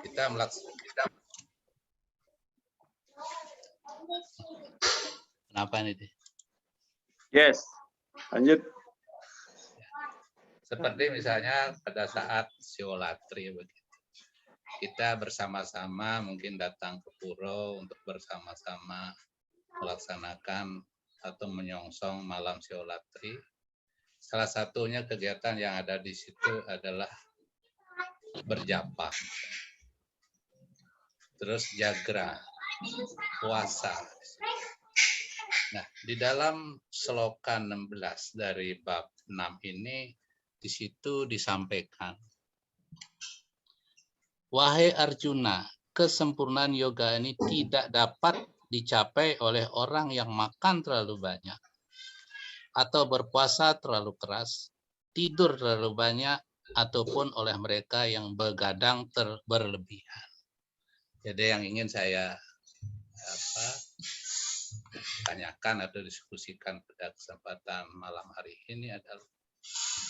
kita melaksanakan. Kenapa ini? Yes, lanjut. Seperti misalnya pada saat siolatri begitu. Kita bersama-sama mungkin datang ke pura untuk bersama-sama melaksanakan atau menyongsong malam siolatri. Salah satunya kegiatan yang ada di situ adalah berjapa, terus jagra, puasa. Nah, di dalam slokan 16 dari bab 6 ini, di situ disampaikan, wahai Arjuna, kesempurnaan yoga ini tidak dapat dicapai oleh orang yang makan terlalu banyak, atau berpuasa terlalu keras, tidur terlalu banyak, ataupun oleh mereka yang begadang berlebihan. Jadi yang ingin saya tanyakan atau diskusikan pada kesempatan malam hari ini adalah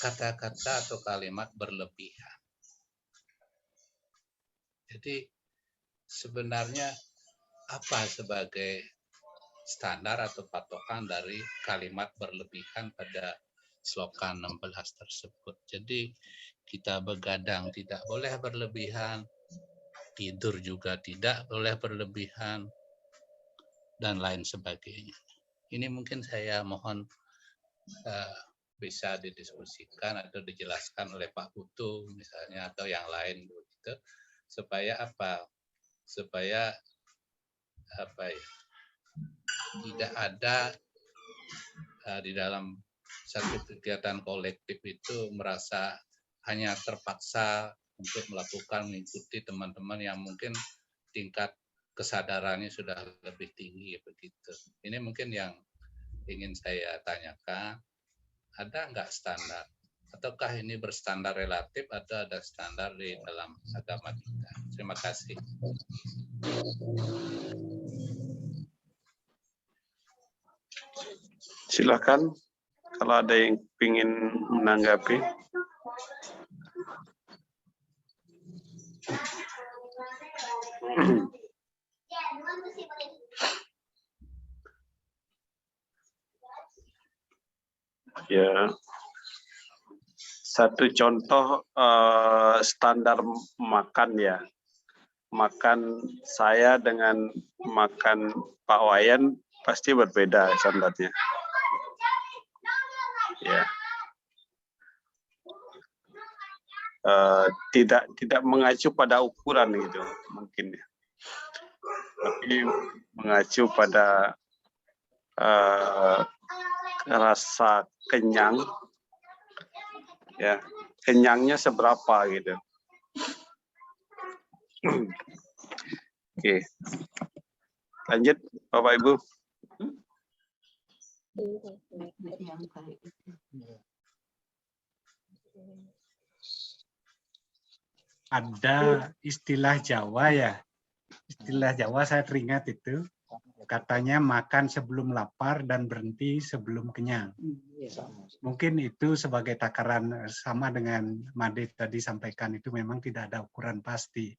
kata-kata atau kalimat berlebihan. Jadi sebenarnya apa sebagai standar atau patokan dari kalimat berlebihan pada slokan 16 tersebut. Jadi kita begadang tidak boleh berlebihan, tidur juga tidak boleh berlebihan, dan lain sebagainya. Ini mungkin saya mohon bisa didiskusikan atau dijelaskan oleh Pak Putu misalnya atau yang lain begitu, supaya apa? Supaya apa ya? Tidak ada di dalam satu kegiatan kolektif itu merasa hanya terpaksa untuk mengikuti teman-teman yang mungkin tingkat kesadarannya sudah lebih tinggi begitu. Ini mungkin yang ingin saya tanyakan, ada nggak standar? Ataukah ini berstandar relatif atau ada standar di dalam agama kita? Terima kasih. Silakan kalau ada yang ingin menanggapi. Ya, satu contoh standar makan ya. Makan saya dengan makan Pak Wayan pasti berbeda standarnya. Ya. Tidak mengacu pada ukuran gitu mungkin ya. Tapi mengacu pada rasa kenyang, ya kenyangnya seberapa gitu. Oke, lanjut Bapak Ibu. Ada istilah Jawa ya, istilah Jawa saya teringat itu, katanya makan sebelum lapar dan berhenti sebelum kenyang. Mungkin itu sebagai takaran sama dengan Made tadi sampaikan, itu memang tidak ada ukuran pasti.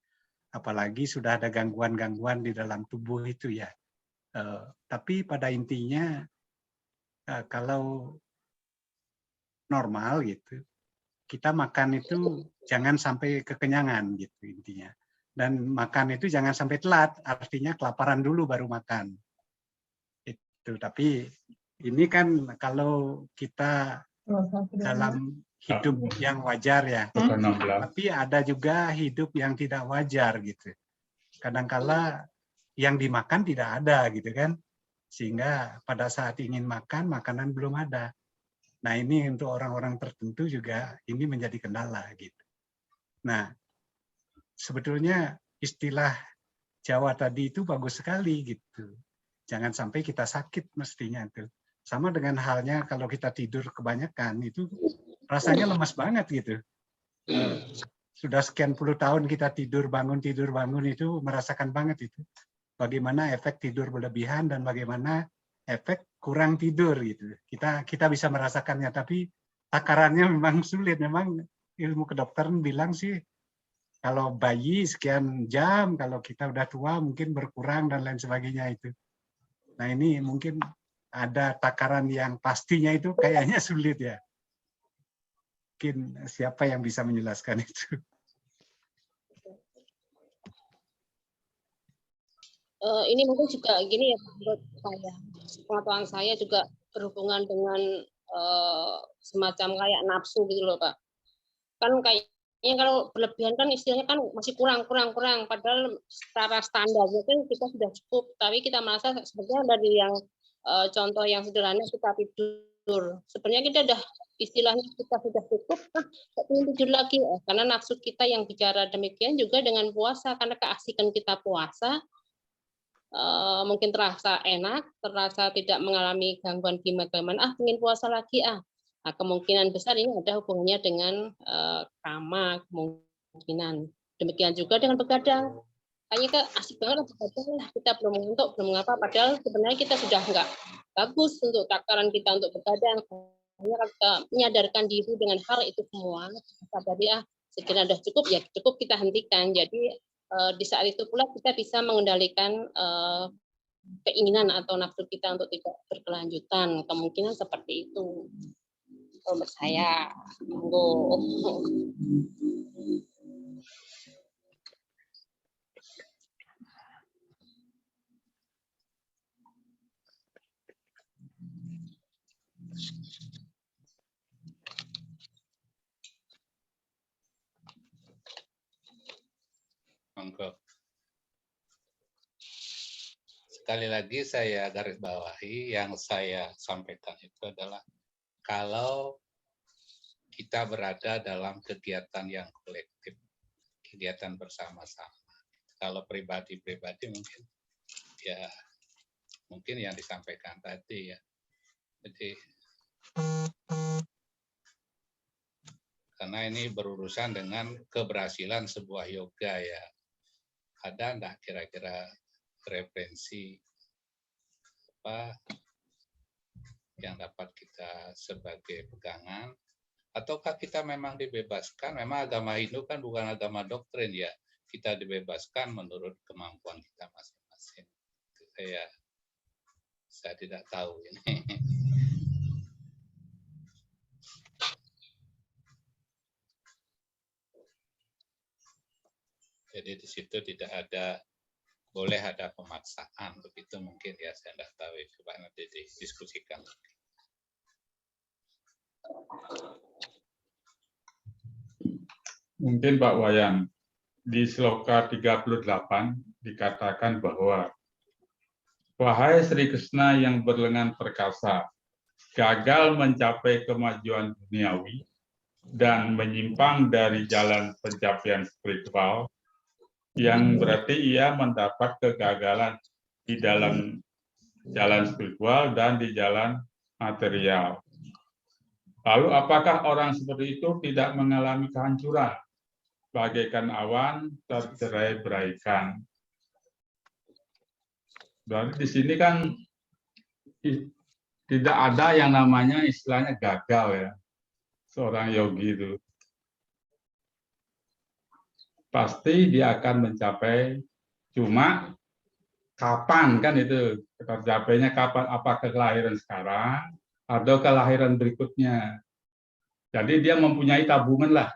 Apalagi sudah ada gangguan-gangguan di dalam tubuh itu ya. Tapi pada intinya kalau normal gitu, kita makan itu jangan sampai kekenyangan gitu intinya. Dan makan itu jangan sampai telat, artinya kelaparan dulu baru makan. Itu. Tapi ini kan kalau kita dalam hidup yang wajar ya. Tapi ada juga hidup yang tidak wajar gitu. Kadangkala yang dimakan tidak ada gitu kan. Sehingga pada saat ingin makan, makanan belum ada. Nah ini untuk orang-orang tertentu juga ini menjadi kendala gitu. Nah sebetulnya istilah Jawa tadi itu bagus sekali gitu. Jangan sampai kita sakit mestinya itu. Sama dengan halnya kalau kita tidur kebanyakan itu rasanya lemas banget gitu. Sudah sekian puluh tahun kita tidur bangun itu merasakan banget itu. Bagaimana efek tidur berlebihan dan bagaimana efek kurang tidur gitu. Kita bisa merasakannya, tapi takarannya memang sulit. Memang ilmu kedokteran bilang sih Kalau bayi sekian jam, kalau kita udah tua mungkin berkurang dan lain sebagainya itu. Nah ini mungkin ada takaran yang pastinya itu kayaknya sulit ya. Mungkin siapa yang bisa menjelaskan itu? Ini mungkin juga gini ya, menurut saya, pengetahuan saya juga berhubungan dengan semacam kayak nafsu gitu loh Pak. Kan kayaknya kalau berlebihan kan istilahnya kan masih kurang, padahal secara standarnya kan kita sudah cukup, tapi kita merasa sebenarnya dari yang contoh yang sederhana kita tidur, sebenarnya kita udah istilahnya kita sudah cukup, kok ingin tidur lagi, karena nafsu kita yang bicara. Demikian juga dengan puasa, karena keasikan kita puasa, mungkin terasa enak, terasa tidak mengalami gangguan gimana, ingin puasa lagi, Nah, kemungkinan besar ini ada hubungannya dengan karma, kemungkinan. Demikian juga dengan begadang. Kayaknya asik banget begadang lah, kita belum ngantuk, belum ngapa, padahal sebenarnya kita sudah nggak bagus untuk takaran kita untuk begadang. Hanya kita menyadarkan diri dengan hal itu semua, sadari sekiranya sudah cukup, ya cukup kita hentikan. Jadi di saat itu pula kita bisa mengendalikan keinginan atau nafsu kita untuk tidak berkelanjutan. Kemungkinan seperti itu. Menurut saya, monggo. Sekali lagi saya garis bawahi, yang saya sampaikan itu adalah kalau kita berada dalam kegiatan yang kolektif, kegiatan bersama-sama. Kalau pribadi-pribadi mungkin yang disampaikan tadi ya. Jadi karena ini berurusan dengan keberhasilan sebuah yoga ya. Ada enggak kira-kira referensi apa yang dapat kita sebagai pegangan, ataukah kita memang dibebaskan? Memang agama Hindu kan bukan agama doktrin ya, kita dibebaskan menurut kemampuan kita masing-masing. Saya tidak tahu ini. Jadi di situ tidak boleh ada pemaksaan, begitu mungkin ya, saya tidak tahu, coba nanti didiskusikan. Mungkin Pak Wayan, di Sloka 38 dikatakan bahwa wahai Sri Krishna yang berlengan perkasa, gagal mencapai kemajuan duniawi dan menyimpang dari jalan pencapaian spiritual, yang berarti ia mendapat kegagalan di dalam jalan spiritual dan di jalan material. Lalu apakah orang seperti itu tidak mengalami kehancuran, bagaikan awan tercerai-beraikan? Berarti di sini kan tidak ada yang namanya istilahnya gagal ya, seorang yogi itu. Pasti dia akan mencapai, cuma kapan kan itu, tercapainya kapan, apakah kelahiran sekarang atau kelahiran berikutnya. Jadi dia mempunyai tabungan lah,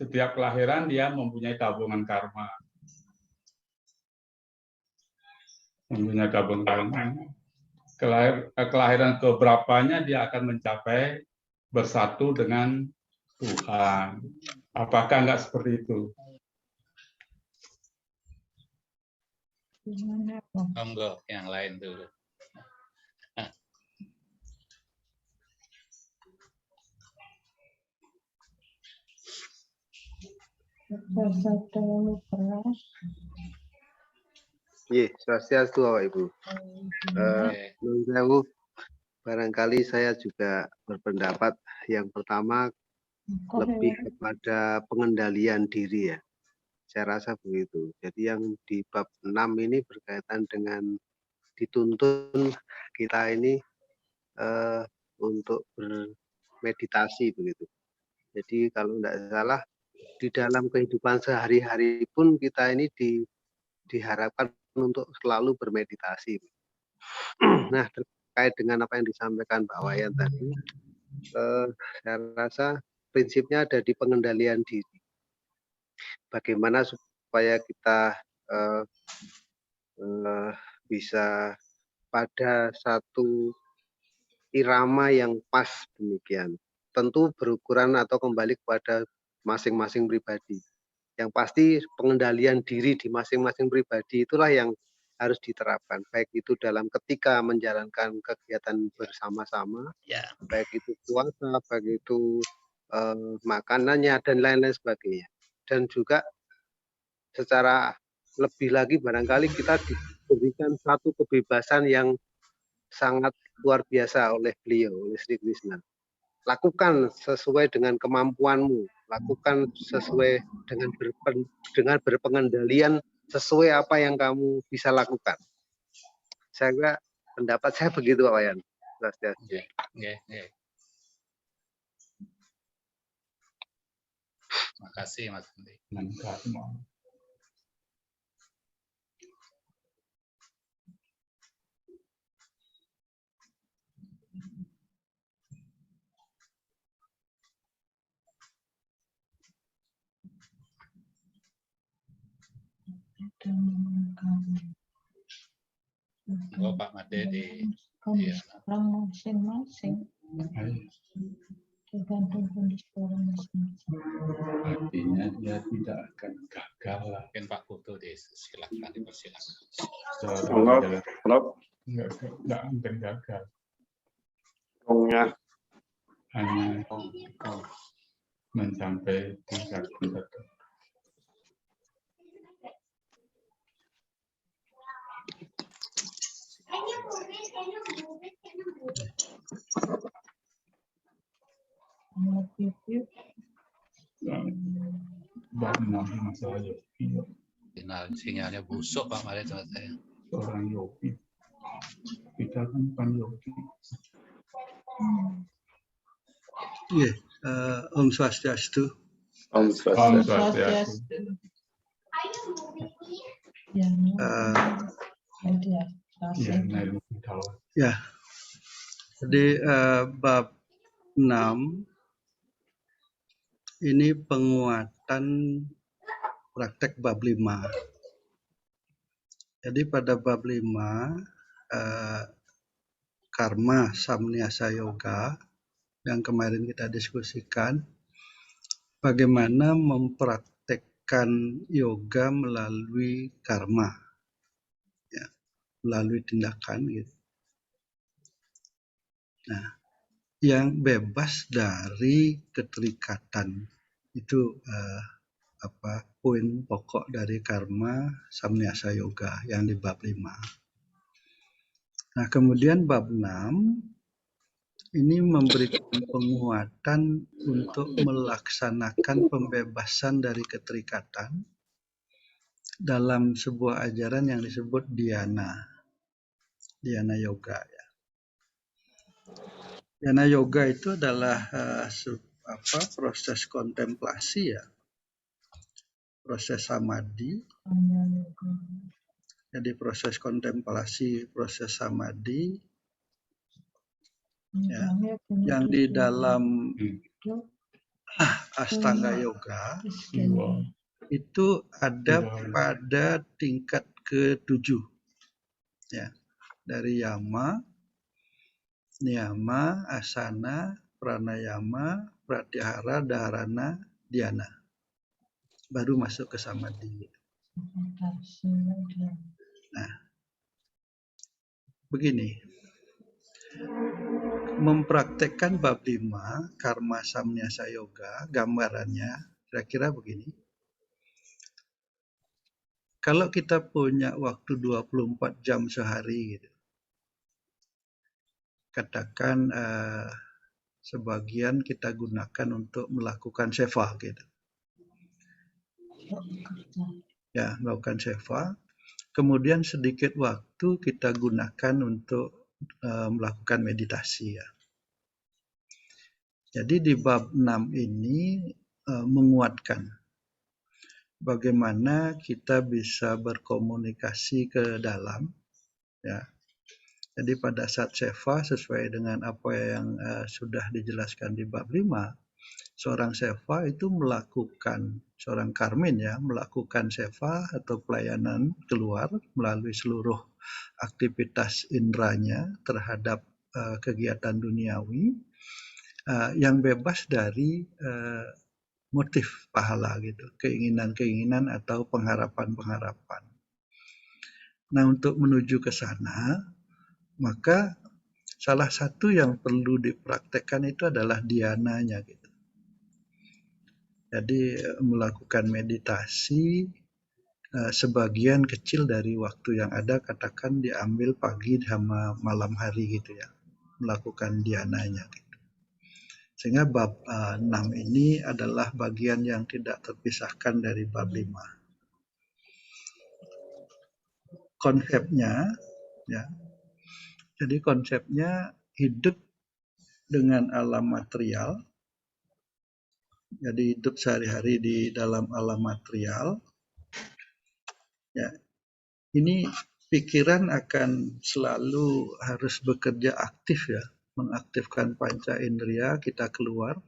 setiap kelahiran dia mempunyai tabungan karma. Mempunyai tabungan karma. Kelahiran keberapanya dia akan mencapai bersatu dengan Tuhan. Apakah enggak seperti itu? Monggo, yang lain dulu. Iya, swastiastu Bapak Ibu. Barangkali saya juga berpendapat yang pertama lebih kepada pengendalian diri ya. Saya rasa begitu. Jadi yang di bab 6 ini berkaitan dengan dituntun kita ini untuk bermeditasi begitu. Jadi kalau tidak salah di dalam kehidupan sehari-hari pun kita ini diharapkan untuk selalu bermeditasi. Nah, terkait dengan apa yang disampaikan Pak Wayan tadi, saya rasa prinsipnya ada di pengendalian diri. Bagaimana supaya kita bisa pada satu irama yang pas demikian. Tentu berukuran atau kembali kepada masing-masing pribadi. Yang pasti pengendalian diri di masing-masing pribadi itulah yang harus diterapkan. Baik itu dalam ketika menjalankan kegiatan bersama-sama, baik itu puasa, baik itu makanannya, dan lain-lain sebagainya. Dan juga secara lebih lagi barangkali kita diberikan satu kebebasan yang sangat luar biasa oleh beliau, oleh Sri Krishna. Lakukan sesuai dengan kemampuanmu, lakukan sesuai dengan berpengendalian sesuai apa yang kamu bisa lakukan. Saya kira pendapat saya begitu, Pak Wayan. Terima kasih, Mas Andi. Pak Made di masing-masing. Tergantung kondisi orang masing-masing. Artinya dia tidak akan gagal lah. Mungkin Pak Putu dipersilakan. Enggak akan gagal. Hanya mencapai tingkat tertentu. Bab 6 masalah yogi. Sinyalnya busuk Pak Made sama saya. Seorang yogi. Kita kan bukan yogi. Iya, Om Swastiastu. Om Swastiastu. Ya, jadi bab 6 ini penguatan praktek bab 5. Jadi pada bab 5 karma samnyasa yoga yang kemarin kita diskusikan, bagaimana mempraktekkan yoga melalui karma, ya, melalui tindakan gitu. Nah, yang bebas dari keterikatan itu poin pokok dari karma samnyasa yoga yang di bab 5. Nah, kemudian bab 6 ini memberikan penguatan untuk melaksanakan pembebasan dari keterikatan dalam sebuah ajaran yang disebut dhyana yoga. Ya. Dhyana yoga itu adalah proses kontemplasi, ya, proses samadhi. Jadi proses kontemplasi, proses samadhi, ya, yang di dalam Astanga Yoga itu ada pada tingkat ke-7, ya, dari yama, niyama, asana, pranayama, pratyahara, dharana, dhyana, baru masuk ke samadhi. Nah, begini, mempraktekkan bab 5 karma samnyasa yoga, gambarannya kira-kira begini. Kalau kita punya waktu 24 jam sehari gitu, katakan sebagian kita gunakan untuk melakukan seva gitu. Ya, melakukan seva. Kemudian sedikit waktu kita gunakan untuk melakukan meditasi, ya. Jadi di bab 6 ini menguatkan bagaimana kita bisa berkomunikasi ke dalam, ya. Jadi pada saat seva sesuai dengan apa yang sudah dijelaskan di bab 5, seorang seva itu melakukan, seorang karmin ya, melakukan seva atau pelayanan keluar melalui seluruh aktivitas indranya terhadap kegiatan duniawi yang bebas dari motif pahala gitu, keinginan-keinginan atau pengharapan-pengharapan. Nah, untuk menuju ke sana, maka salah satu yang perlu dipraktekkan itu adalah dhyana-nya gitu. Jadi melakukan meditasi sebagian kecil dari waktu yang ada, katakan diambil pagi sama malam hari gitu ya, melakukan dhyana-nya gitu. Sehingga bab 6 ini adalah bagian yang tidak terpisahkan dari bab 5. Konsepnya ya. Jadi konsepnya hidup dengan alam material. Jadi hidup sehari-hari di dalam alam material. Ya. Ini pikiran akan selalu harus bekerja aktif ya, mengaktifkan panca indera kita keluar,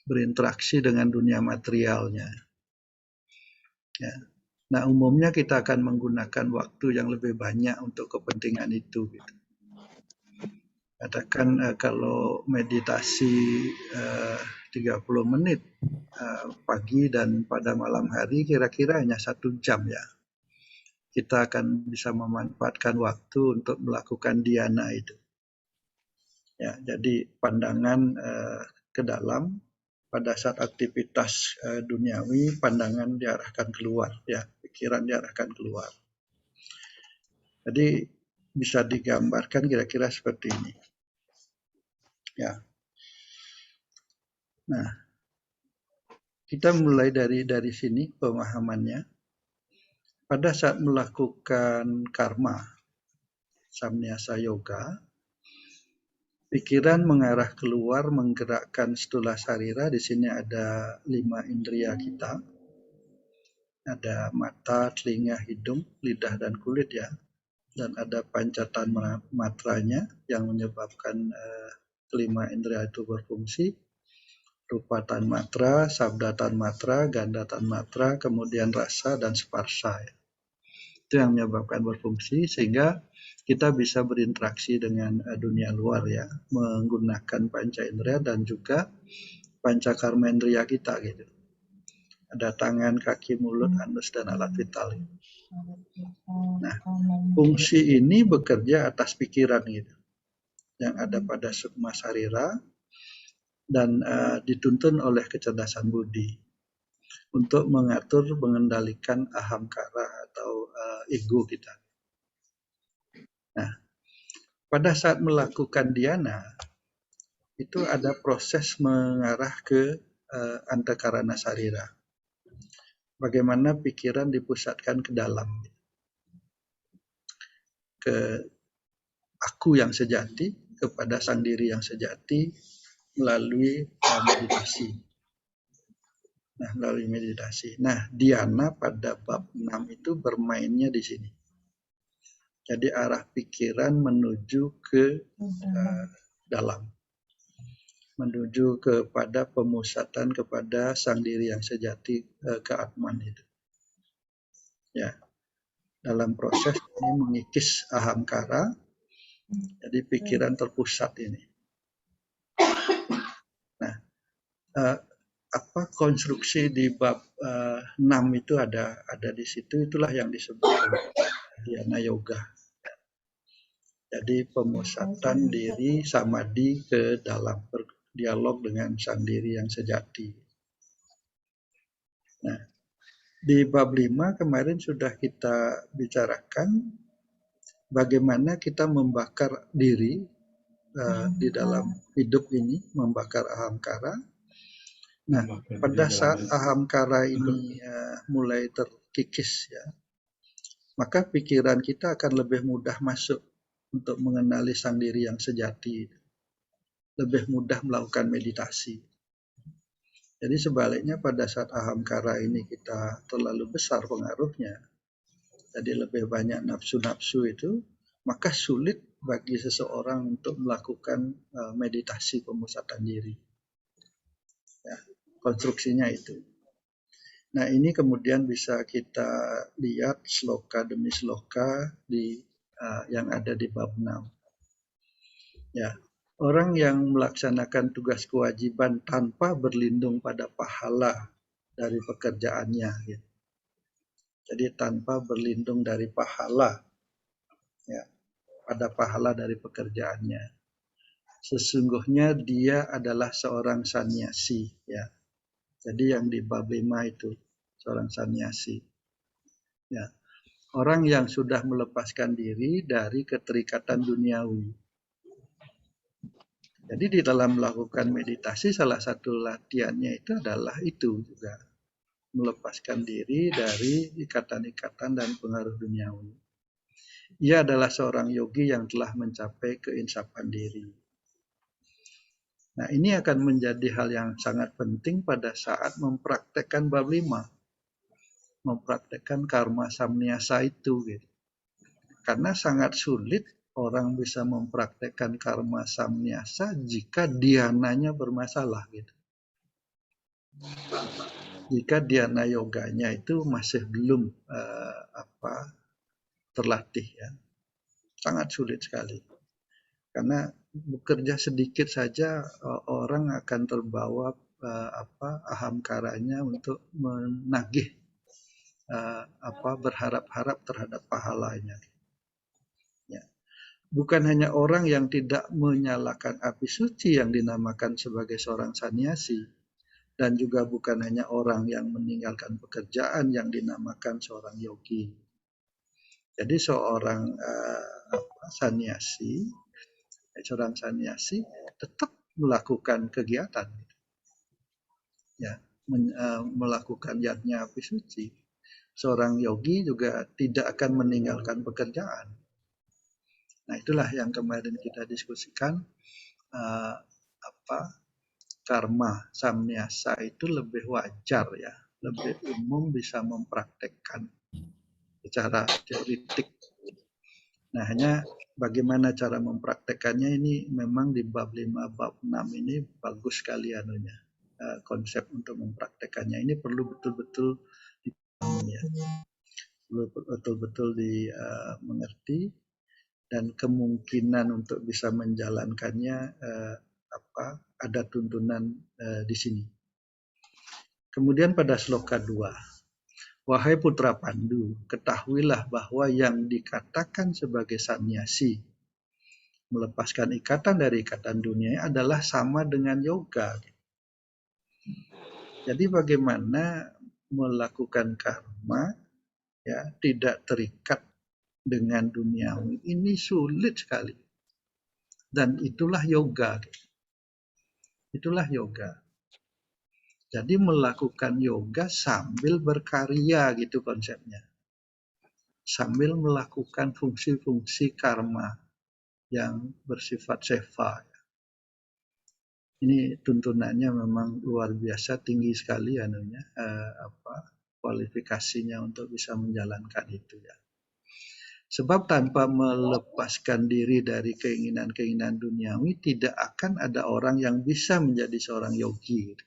berinteraksi dengan dunia materialnya. Ya. Nah, umumnya kita akan menggunakan waktu yang lebih banyak untuk kepentingan itu. Gitu. Katakan kalau meditasi 30 menit pagi dan pada malam hari kira-kira hanya 1 jam ya. Kita akan bisa memanfaatkan waktu untuk melakukan dhyana itu. Ya, jadi pandangan ke dalam pada saat aktivitas duniawi, pandangan diarahkan keluar, ya, pikiran diarahkan keluar. Jadi bisa digambarkan kira-kira seperti ini. Ya. Nah, kita mulai dari sini pemahamannya. Pada saat melakukan karma, samnyasa yoga, pikiran mengarah keluar, menggerakkan stula sarira. Di sini ada 5 indria kita. Ada mata, telinga, hidung, lidah, dan kulit ya. Dan ada pancatan matranya yang menyebabkan kelima indria itu berfungsi. Rupa tan matra, sabda tan matra, ganda tan matra, kemudian rasa dan sparsa. Itu yang menyebabkan berfungsi sehingga kita bisa berinteraksi dengan dunia luar ya, menggunakan panca indera dan juga panca karma indera kita gitu. Ada tangan, kaki, mulut, anus, dan alat vital. Nah, fungsi ini bekerja atas pikiran gitu, yang ada pada sukma sarira dan dituntun oleh kecerdasan budi untuk mengatur, mengendalikan ahamkara atau ego kita. Nah, pada saat melakukan dhyana, itu ada proses mengarah ke antakarana sarira. Bagaimana pikiran dipusatkan ke dalam, ke aku yang sejati, kepada sang diri yang sejati, melalui meditasi. Nah, melalui meditasi. Nah, dhyana pada bab 6 itu bermainnya di sini. Jadi arah pikiran menuju ke dalam. Menuju kepada pemusatan kepada sang diri yang sejati, ke Atman itu. Ya. Dalam proses ini mengikis ahamkara, jadi pikiran terpusat ini. Nah, apa konstruksi di bab 6 itu ada di situ, itulah yang disebut dhyana yoga. Jadi pemusatan diri samadhi ke dalam, berdialog dengan sang diri yang sejati. Nah, di bab 5 kemarin sudah kita bicarakan bagaimana kita membakar diri di dalam hidup ini, membakar ahamkara. Nah, pada saat ahamkara ini mulai terkikis ya, maka pikiran kita akan lebih mudah masuk untuk mengenali sang diri yang sejati, lebih mudah melakukan meditasi. Jadi sebaliknya pada saat ahamkara ini kita terlalu besar pengaruhnya, jadi lebih banyak nafsu-nafsu itu, maka sulit bagi seseorang untuk melakukan meditasi pemusatan diri. Ya, konstruksinya itu. Nah, ini kemudian bisa kita lihat sloka demi sloka di yang ada di bab 6. Ya, orang yang melaksanakan tugas kewajiban tanpa berlindung pada pahala dari pekerjaannya. Gitu. Jadi tanpa berlindung dari pahala, ya, pada pahala dari pekerjaannya. Sesungguhnya dia adalah seorang sannyasi, ya. Jadi yang di bab 5 itu seorang sannyasi. Ya. Orang yang sudah melepaskan diri dari keterikatan duniawi. Jadi di dalam melakukan meditasi salah satu latihannya itu adalah itu juga. Melepaskan diri dari ikatan-ikatan dan pengaruh duniawi. Ia adalah seorang yogi yang telah mencapai keinsafan diri. Nah, ini akan menjadi hal yang sangat penting pada saat mempraktekkan bab 5. Mempraktekkan karma samnyasa itu. Gitu. Karena sangat sulit orang bisa mempraktekkan karma samnyasa jika dhyana-nya bermasalah. Gitu. Jika dhyana yoganya itu masih belum terlatih. Ya. Sangat sulit sekali. Karena bekerja sedikit saja orang akan terbawa ahamkaranya untuk menagih berharap-harap terhadap pahalanya. Ya. Bukan hanya orang yang tidak menyalakan api suci yang dinamakan sebagai seorang sannyasi, dan juga bukan hanya orang yang meninggalkan pekerjaan yang dinamakan seorang yogi. Jadi seorang seorang sannyasi tetap melakukan kegiatan, ya, melakukan yajna api suci. Seorang yogi juga tidak akan meninggalkan pekerjaan. Nah, itulah yang kemarin kita diskusikan, karma samnyasa itu lebih wajar, ya, lebih umum bisa mempraktekkan secara teoritik. Nah, hanya bagaimana cara mempraktekannya ini memang di bab 5, bab 6 ini bagus sekali anunya. Konsep untuk mempraktekannya ini perlu betul-betul dipahami, ya. Perlu betul-betul dimengerti, dan kemungkinan untuk bisa menjalankannya ada tuntunan di sini. Kemudian pada sloka 2, wahai putra Pandu, ketahuilah bahwa yang dikatakan sebagai sannyasi, melepaskan ikatan dari ikatan dunia adalah sama dengan yoga. Jadi bagaimana melakukan karma, ya, tidak terikat dengan duniawi, ini sulit sekali. Dan itulah yoga. Itulah yoga. Jadi melakukan yoga sambil berkarya, gitu konsepnya. Sambil melakukan fungsi-fungsi karma yang bersifat seva. Ini tuntunannya memang luar biasa tinggi sekali anunya, kualifikasinya untuk bisa menjalankan itu, ya. Sebab tanpa melepaskan diri dari keinginan-keinginan duniawi, tidak akan ada orang yang bisa menjadi seorang yogi.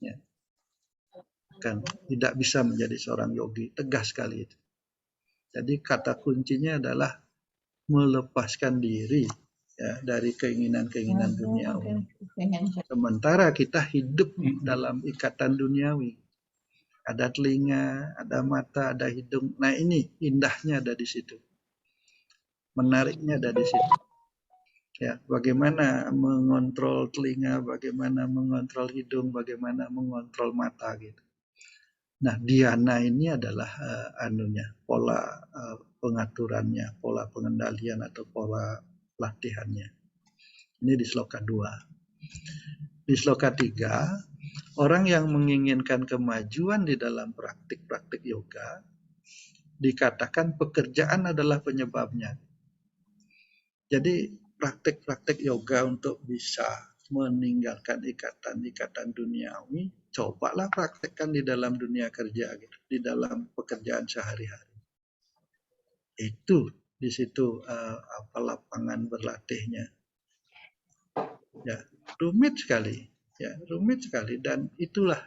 Ya. Kan tidak bisa menjadi seorang yogi, tegas sekali itu. Jadi kata kuncinya adalah melepaskan diri, ya, dari keinginan-keinginan duniawi. Sementara kita hidup dalam ikatan duniawi. Ada telinga, ada mata, ada hidung. Nah, ini indahnya ada di situ. Menariknya ada di situ. Ya, bagaimana mengontrol telinga, bagaimana mengontrol hidung, bagaimana mengontrol mata, gitu. Nah, dhyana ini adalah pola pengaturannya, pola pengendalian atau pola latihannya. Ini di sloka 2. Di sloka 3, orang yang menginginkan kemajuan di dalam praktik-praktik yoga, dikatakan pekerjaan adalah penyebabnya. Jadi praktik-praktik yoga untuk bisa meninggalkan ikatan-ikatan duniawi, cobalah praktekkan di dalam dunia kerja, gitu, di dalam pekerjaan sehari-hari. Itu di situ lapangan berlatihnya. Ya, rumit sekali. Ya, rumit sekali, dan itulah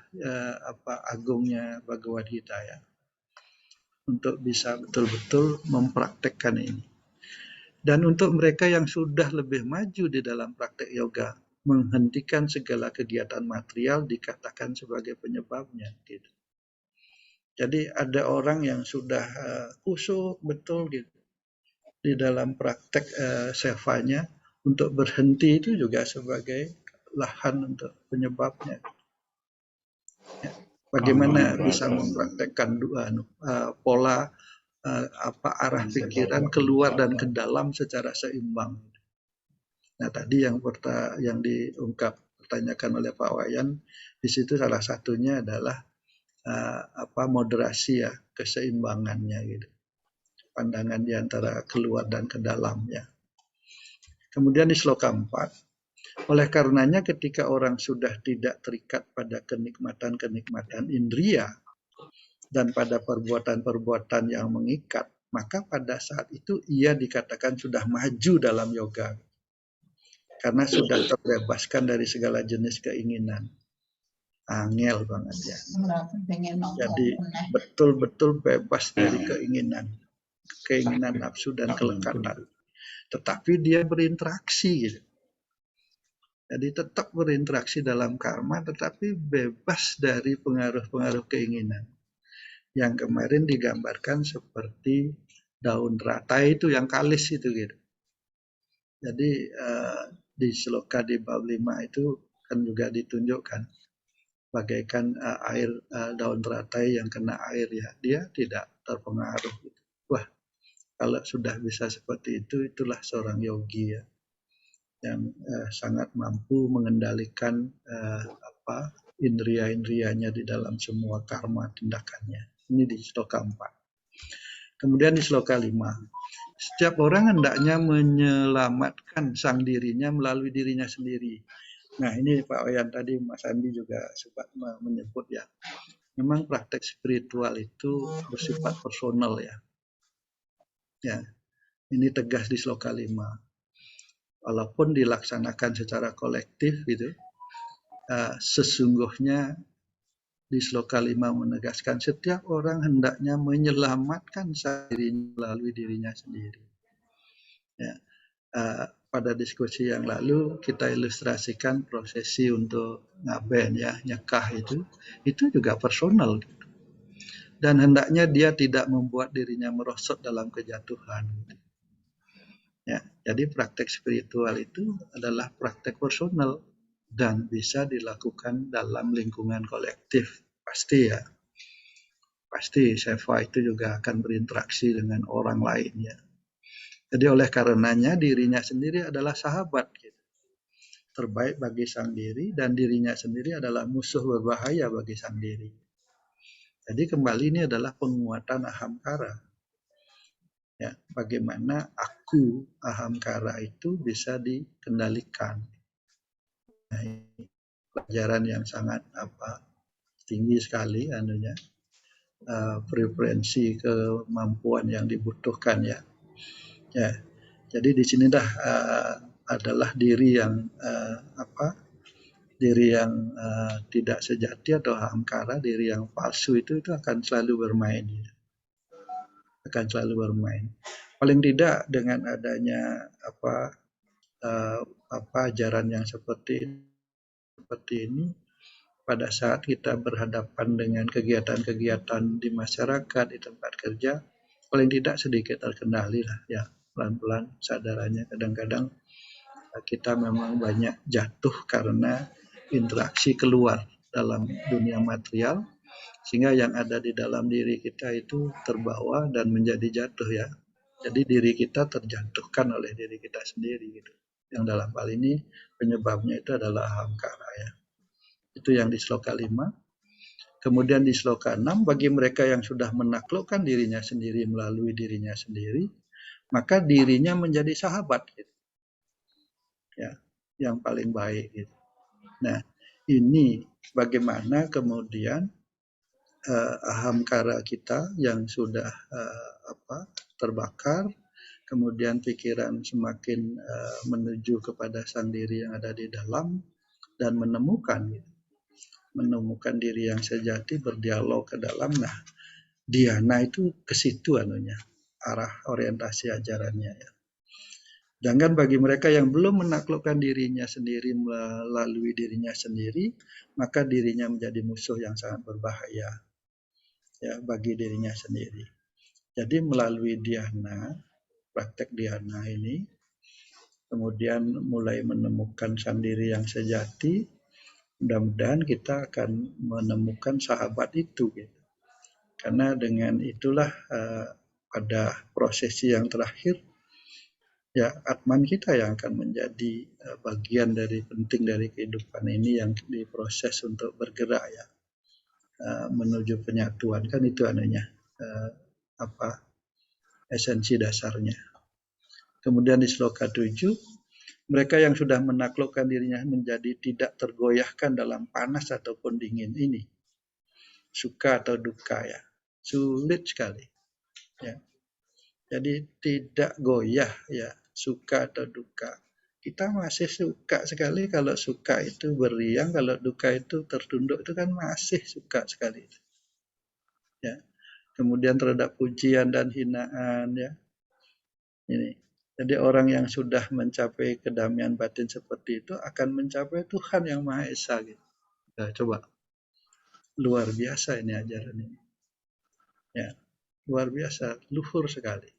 agungnya Bhagavad Gita ya. Untuk bisa betul-betul mempraktekkan ini. Dan untuk mereka yang sudah lebih maju di dalam praktek yoga, menghentikan segala kegiatan material dikatakan sebagai penyebabnya. Gitu. Jadi ada orang yang sudah khusyuk betul gitu di dalam praktek sevanya, untuk berhenti itu juga sebagai lahan untuk penyebabnya. Ya. Bagaimana bisa mempraktekkan pola arah pikiran keluar dan ke dalam secara seimbang. Nah, tadi yang ditanyakan oleh Pak Wayan, di situ salah satunya adalah moderasi ya, keseimbangannya gitu. Pandangan di antara keluar dan ke dalam ya. Kemudian di sloka 4, oleh karenanya ketika orang sudah tidak terikat pada kenikmatan-kenikmatan indria dan pada perbuatan-perbuatan yang mengikat, maka pada saat itu ia dikatakan sudah maju dalam yoga. Karena sudah terbebaskan dari segala jenis keinginan. Angel banget ya. Jadi betul-betul bebas dari keinginan nafsu dan kelekatan. Tetapi dia berinteraksi gitu. Jadi tetap berinteraksi dalam karma, tetapi bebas dari pengaruh-pengaruh keinginan. Yang kemarin digambarkan seperti daun teratai itu yang kalis itu gitu. Jadi di sloka di bab 5 itu kan juga ditunjukkan bagaikan air daun teratai yang kena air ya, dia tidak terpengaruh. Wah, kalau sudah bisa seperti itu, itulah seorang yogi ya, yang sangat mampu mengendalikan indria-indrianya di dalam semua karma tindakannya. Ini di sloka 4. Kemudian di sloka 5. Setiap orang hendaknya menyelamatkan sang dirinya melalui dirinya sendiri. Nah, ini Pak Wayan tadi, Mas Andi juga sempat menyebut ya. Memang praktek spiritual itu bersifat personal ya. Ya, ini tegas di sloka 5. Walaupun dilaksanakan secara kolektif gitu, sesungguhnya di sloka 5 menegaskan setiap orang hendaknya menyelamatkan dirinya melalui dirinya sendiri. Ya. Pada diskusi yang lalu kita ilustrasikan prosesi untuk ngaben ya, nyekah itu juga personal. Dan hendaknya dia tidak membuat dirinya merosot dalam kejatuhan. Ya, jadi praktek spiritual itu adalah praktek personal dan bisa dilakukan dalam lingkungan kolektif. Pasti ya. Pasti seva itu juga akan berinteraksi dengan orang lain ya. Jadi oleh karenanya dirinya sendiri adalah sahabat gitu. Terbaik bagi sang diri, dan dirinya sendiri adalah musuh berbahaya bagi sang diri. Jadi kembali ini adalah penguatan ahamkara. Ya, bagaimana aku ahamkara itu bisa dikendalikan. Nah, ini pelajaran yang sangat tinggi sekali anunya. Preferensi kemampuan yang dibutuhkan ya. Ya, jadi di sini adalah diri yang tidak sejati atau ahamkara, diri yang palsu itu akan selalu bermain. Akan selalu bermain. Paling tidak dengan adanya ajaran yang seperti ini, pada saat kita berhadapan dengan kegiatan-kegiatan di masyarakat, di tempat kerja, paling tidak sedikit terkendali lah ya. Pelan-pelan sadarannya. Kadang-kadang kita memang banyak jatuh karena interaksi keluar dalam dunia material, sehingga yang ada di dalam diri kita itu terbawa dan menjadi jatuh ya. Jadi diri kita terjatuhkan oleh diri kita sendiri gitu. Yang dalam hal ini penyebabnya itu adalah ahamkara ya. Itu yang di sloka 5. Kemudian di sloka 6, bagi mereka yang sudah menaklukkan dirinya sendiri melalui dirinya sendiri, maka dirinya menjadi sahabat. Gitu. Ya, yang paling baik gitu. Nah, ini bagaimana kemudian ahamkara kita yang sudah terbakar, kemudian pikiran semakin menuju kepada sang diri yang ada di dalam dan menemukan diri yang sejati, berdialog ke dalam. Nah, dhyana itu ke situ anunya, arah orientasi ajarannya ya. Sedangkan bagi mereka yang belum menaklukkan dirinya sendiri melalui dirinya sendiri, maka dirinya menjadi musuh yang sangat berbahaya ya bagi dirinya sendiri. Jadi melalui dhyana, praktek dhyana ini, kemudian mulai menemukan sang diri yang sejati, mudah-mudahan kita akan menemukan sahabat itu gitu. Karena dengan itulah pada prosesi yang terakhir ya Atman kita yang akan menjadi bagian dari penting dari kehidupan ini yang diproses untuk bergerak ya menuju penyatuan, kan itu anunya esensi dasarnya. Kemudian di sloka 7, mereka yang sudah menaklukkan dirinya menjadi tidak tergoyahkan dalam panas ataupun dingin ini, suka atau duka ya, sulit sekali ya. Jadi tidak goyah ya, suka atau duka. Kita masih suka sekali, kalau suka itu beriang, kalau duka itu tertunduk, itu kan masih suka sekali. Ya. Kemudian terhadap pujian dan hinaan ya. Ini. Jadi orang yang sudah mencapai kedamaian batin seperti itu akan mencapai Tuhan yang Maha Esa gitu. Nah, coba. Luar biasa ini ajaran ini. Ya. Luar biasa, luhur sekali.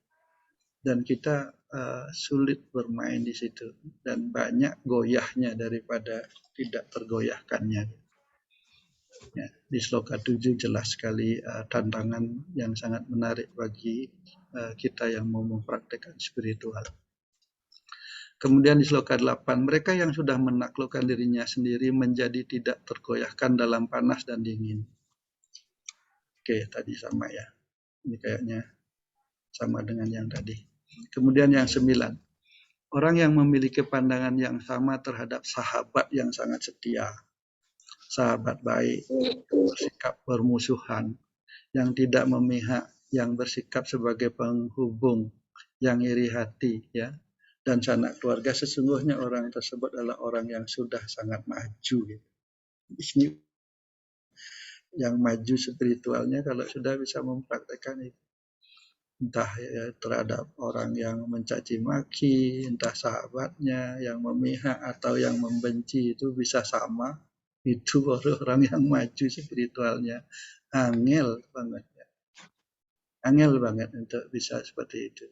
Dan kita sulit bermain di situ dan banyak goyahnya daripada tidak tergoyahkannya. Ya, di sloka 7 jelas sekali tantangan yang sangat menarik bagi kita yang mau mempraktekkan spiritual. Kemudian di sloka 8, mereka yang sudah menaklukkan dirinya sendiri menjadi tidak tergoyahkan dalam panas dan dingin. Oke, tadi sama ya. Ini kayaknya sama dengan yang tadi. Kemudian yang 9, orang yang memiliki pandangan yang sama terhadap sahabat yang sangat setia, sahabat baik, bersikap bermusuhan, yang tidak memihak, yang bersikap sebagai penghubung, yang iri hati, ya, dan sanak keluarga, sesungguhnya orang tersebut adalah orang yang sudah sangat maju. Ini yang maju spiritualnya kalau sudah bisa mempraktekkan itu. Entah ya, terhadap orang yang mencaci maki, entah sahabatnya yang memihak atau yang membenci, itu bisa sama. Itu baru orang yang maju spiritualnya. Angel banget ya. Angel banget untuk bisa seperti itu.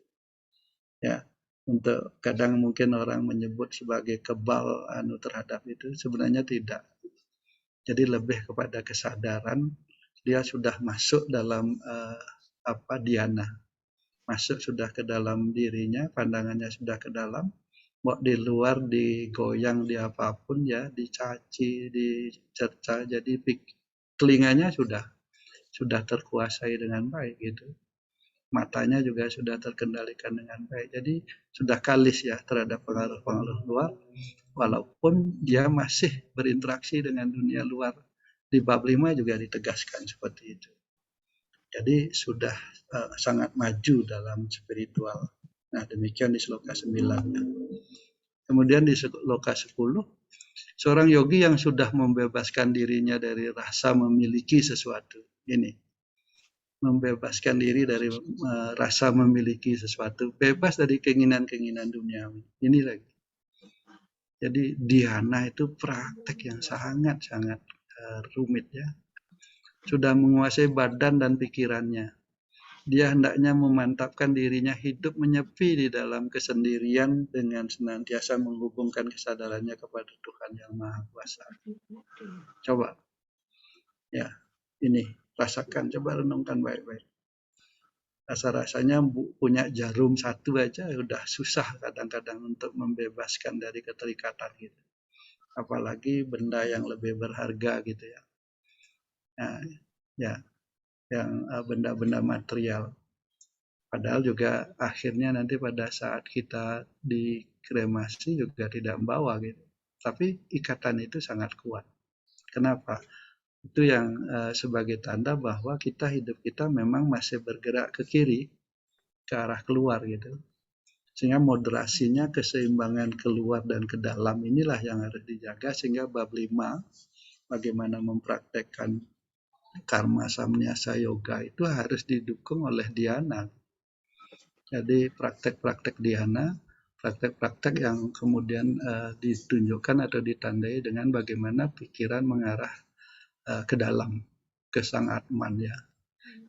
Ya, untuk kadang mungkin orang menyebut sebagai kebal terhadap itu, sebenarnya tidak. Jadi lebih kepada kesadaran dia sudah masuk dalam dhyana. Masuk sudah ke dalam dirinya, pandangannya sudah ke dalam, mau di luar digoyang di apapun ya, dicaci, dicerca, jadi telinganya sudah terkuasai dengan baik gitu. Matanya juga sudah terkendalikan dengan baik. Jadi sudah kalis ya terhadap pengaruh-pengaruh luar, walaupun dia masih berinteraksi dengan dunia luar. Di bab 5 juga ditegaskan seperti itu. Jadi sudah sangat maju dalam spiritual. Nah, demikian di sloka 9. Kemudian di sloka 10, seorang yogi yang sudah membebaskan dirinya dari rasa memiliki sesuatu. Ini, membebaskan diri dari rasa memiliki sesuatu. Bebas dari keinginan-keinginan duniawi. Ini lagi. Jadi dhyana itu praktek yang sangat-sangat rumit ya. Sudah menguasai badan dan pikirannya. Dia hendaknya memantapkan dirinya hidup menyepi di dalam kesendirian dengan senantiasa menghubungkan kesadarannya kepada Tuhan yang Maha Kuasa. Coba, ya, ini rasakan, coba renungkan baik-baik. Rasa-rasanya punya jarum satu aja udah susah kadang-kadang untuk membebaskan dari keterikatan gitu. Apalagi benda yang lebih berharga gitu ya. Nah, ya, yang benda-benda material. Padahal juga akhirnya nanti pada saat kita dikremasi juga tidak membawa gitu. tapi ikatan itu sangat kuat. Kenapa? Itu yang sebagai tanda bahwa hidup kita memang masih bergerak ke kiri, ke arah keluar gitu. Sehingga moderasinya, keseimbangan keluar dan ke dalam inilah yang harus dijaga, sehingga bab 5 bagaimana mempraktekkan karma samnyasa yoga itu harus didukung oleh dhyana. Jadi praktek-praktek dhyana, praktek-praktek yang kemudian ditunjukkan atau ditandai dengan bagaimana pikiran mengarah ke dalam, ke sang Atman ya,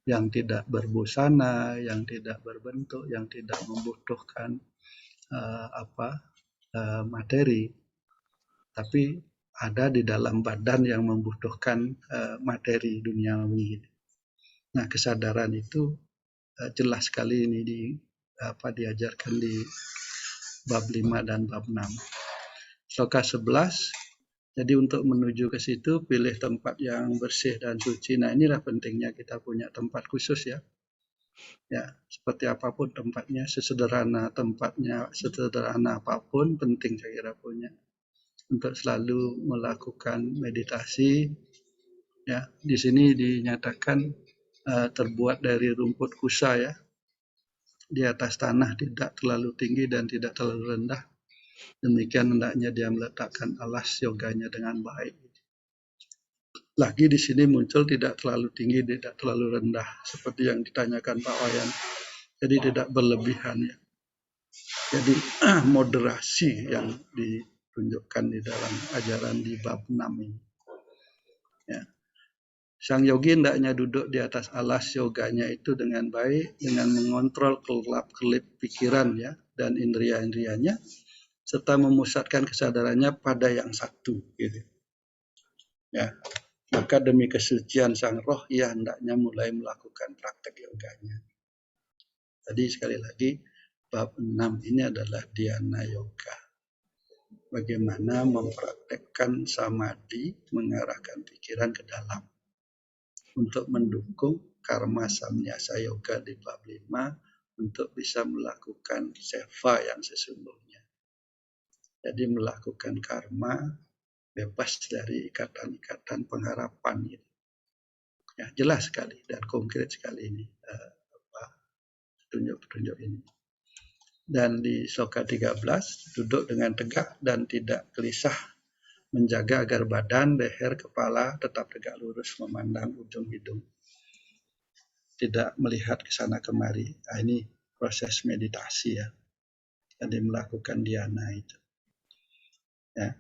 yang tidak berbusana, yang tidak berbentuk, yang tidak membutuhkan materi, tapi ada di dalam badan yang membutuhkan materi duniawi. Nah, kesadaran itu jelas sekali ini diajarkan di bab 5 dan bab 6. Sloka 11, jadi untuk menuju ke situ pilih tempat yang bersih dan suci. Nah, inilah pentingnya kita punya tempat khusus ya. Ya, seperti apapun tempatnya, sesederhana tempatnya, sesederhana apapun, penting saya kira punya untuk selalu melakukan meditasi. Ya, di sini dinyatakan terbuat dari rumput kusa ya, di atas tanah, tidak terlalu tinggi dan tidak terlalu rendah. Demikian hendaknya dia meletakkan alas yoganya dengan baik. Lagi di sini muncul tidak terlalu tinggi, tidak terlalu rendah, seperti yang ditanyakan Pak Wayan. Jadi tidak berlebihan ya. Jadi moderasi yang ditunjukkan di dalam ajaran di bab 6 ini. Ya. Sang yogi hendaknya duduk di atas alas yoganya itu dengan baik, dengan mengontrol kelap-kelip pikiran ya dan indria-indrianya, serta memusatkan kesadarannya pada yang satu. Gitu. Ya. Maka demi kesucian sang roh, ia hendaknya mulai melakukan praktek yoganya. Tadi sekali lagi, bab 6 ini adalah dhyana yoga. Bagaimana mempraktekkan samadhi, mengarahkan pikiran ke dalam. Untuk mendukung karma samnyasa yoga di bab 5 untuk bisa melakukan seva yang sesungguhnya. Jadi melakukan karma bebas dari ikatan-ikatan pengharapan. Gitu. Ya, jelas sekali dan konkret sekali ini petunjuk-petunjuk ini. Dan di sloka 13, duduk dengan tegak dan tidak gelisah, menjaga agar badan, leher, kepala tetap tegak lurus memandang ujung hidung. Tidak melihat ke sana kemari. Nah, ini proses meditasi ya. Jadi melakukan dhyana itu. Ya.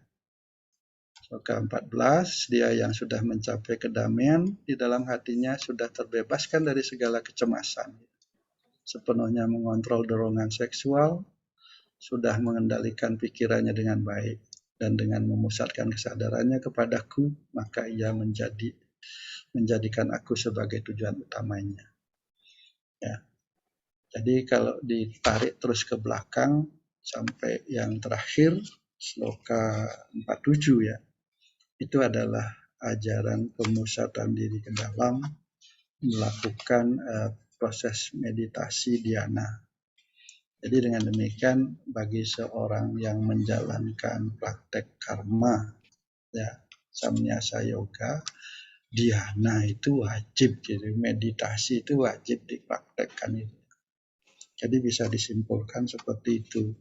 Sloka 14, dia yang sudah mencapai kedamaian di dalam hatinya sudah terbebaskan dari segala kecemasan. Sepenuhnya mengontrol dorongan seksual, sudah mengendalikan pikirannya dengan baik. Dan dengan memusatkan kesadarannya kepadaku, maka ia menjadikan aku sebagai tujuan utamanya. Ya. Jadi kalau ditarik terus ke belakang sampai yang terakhir, sloka 47 ya, itu adalah ajaran pemusatan diri ke dalam, melakukan proses meditasi dhyana. Jadi dengan demikian bagi seorang yang menjalankan praktek karma ya samnyasa yoga, dhyana itu wajib, jadi meditasi itu wajib dipraktekkan itu. Jadi bisa disimpulkan seperti itu.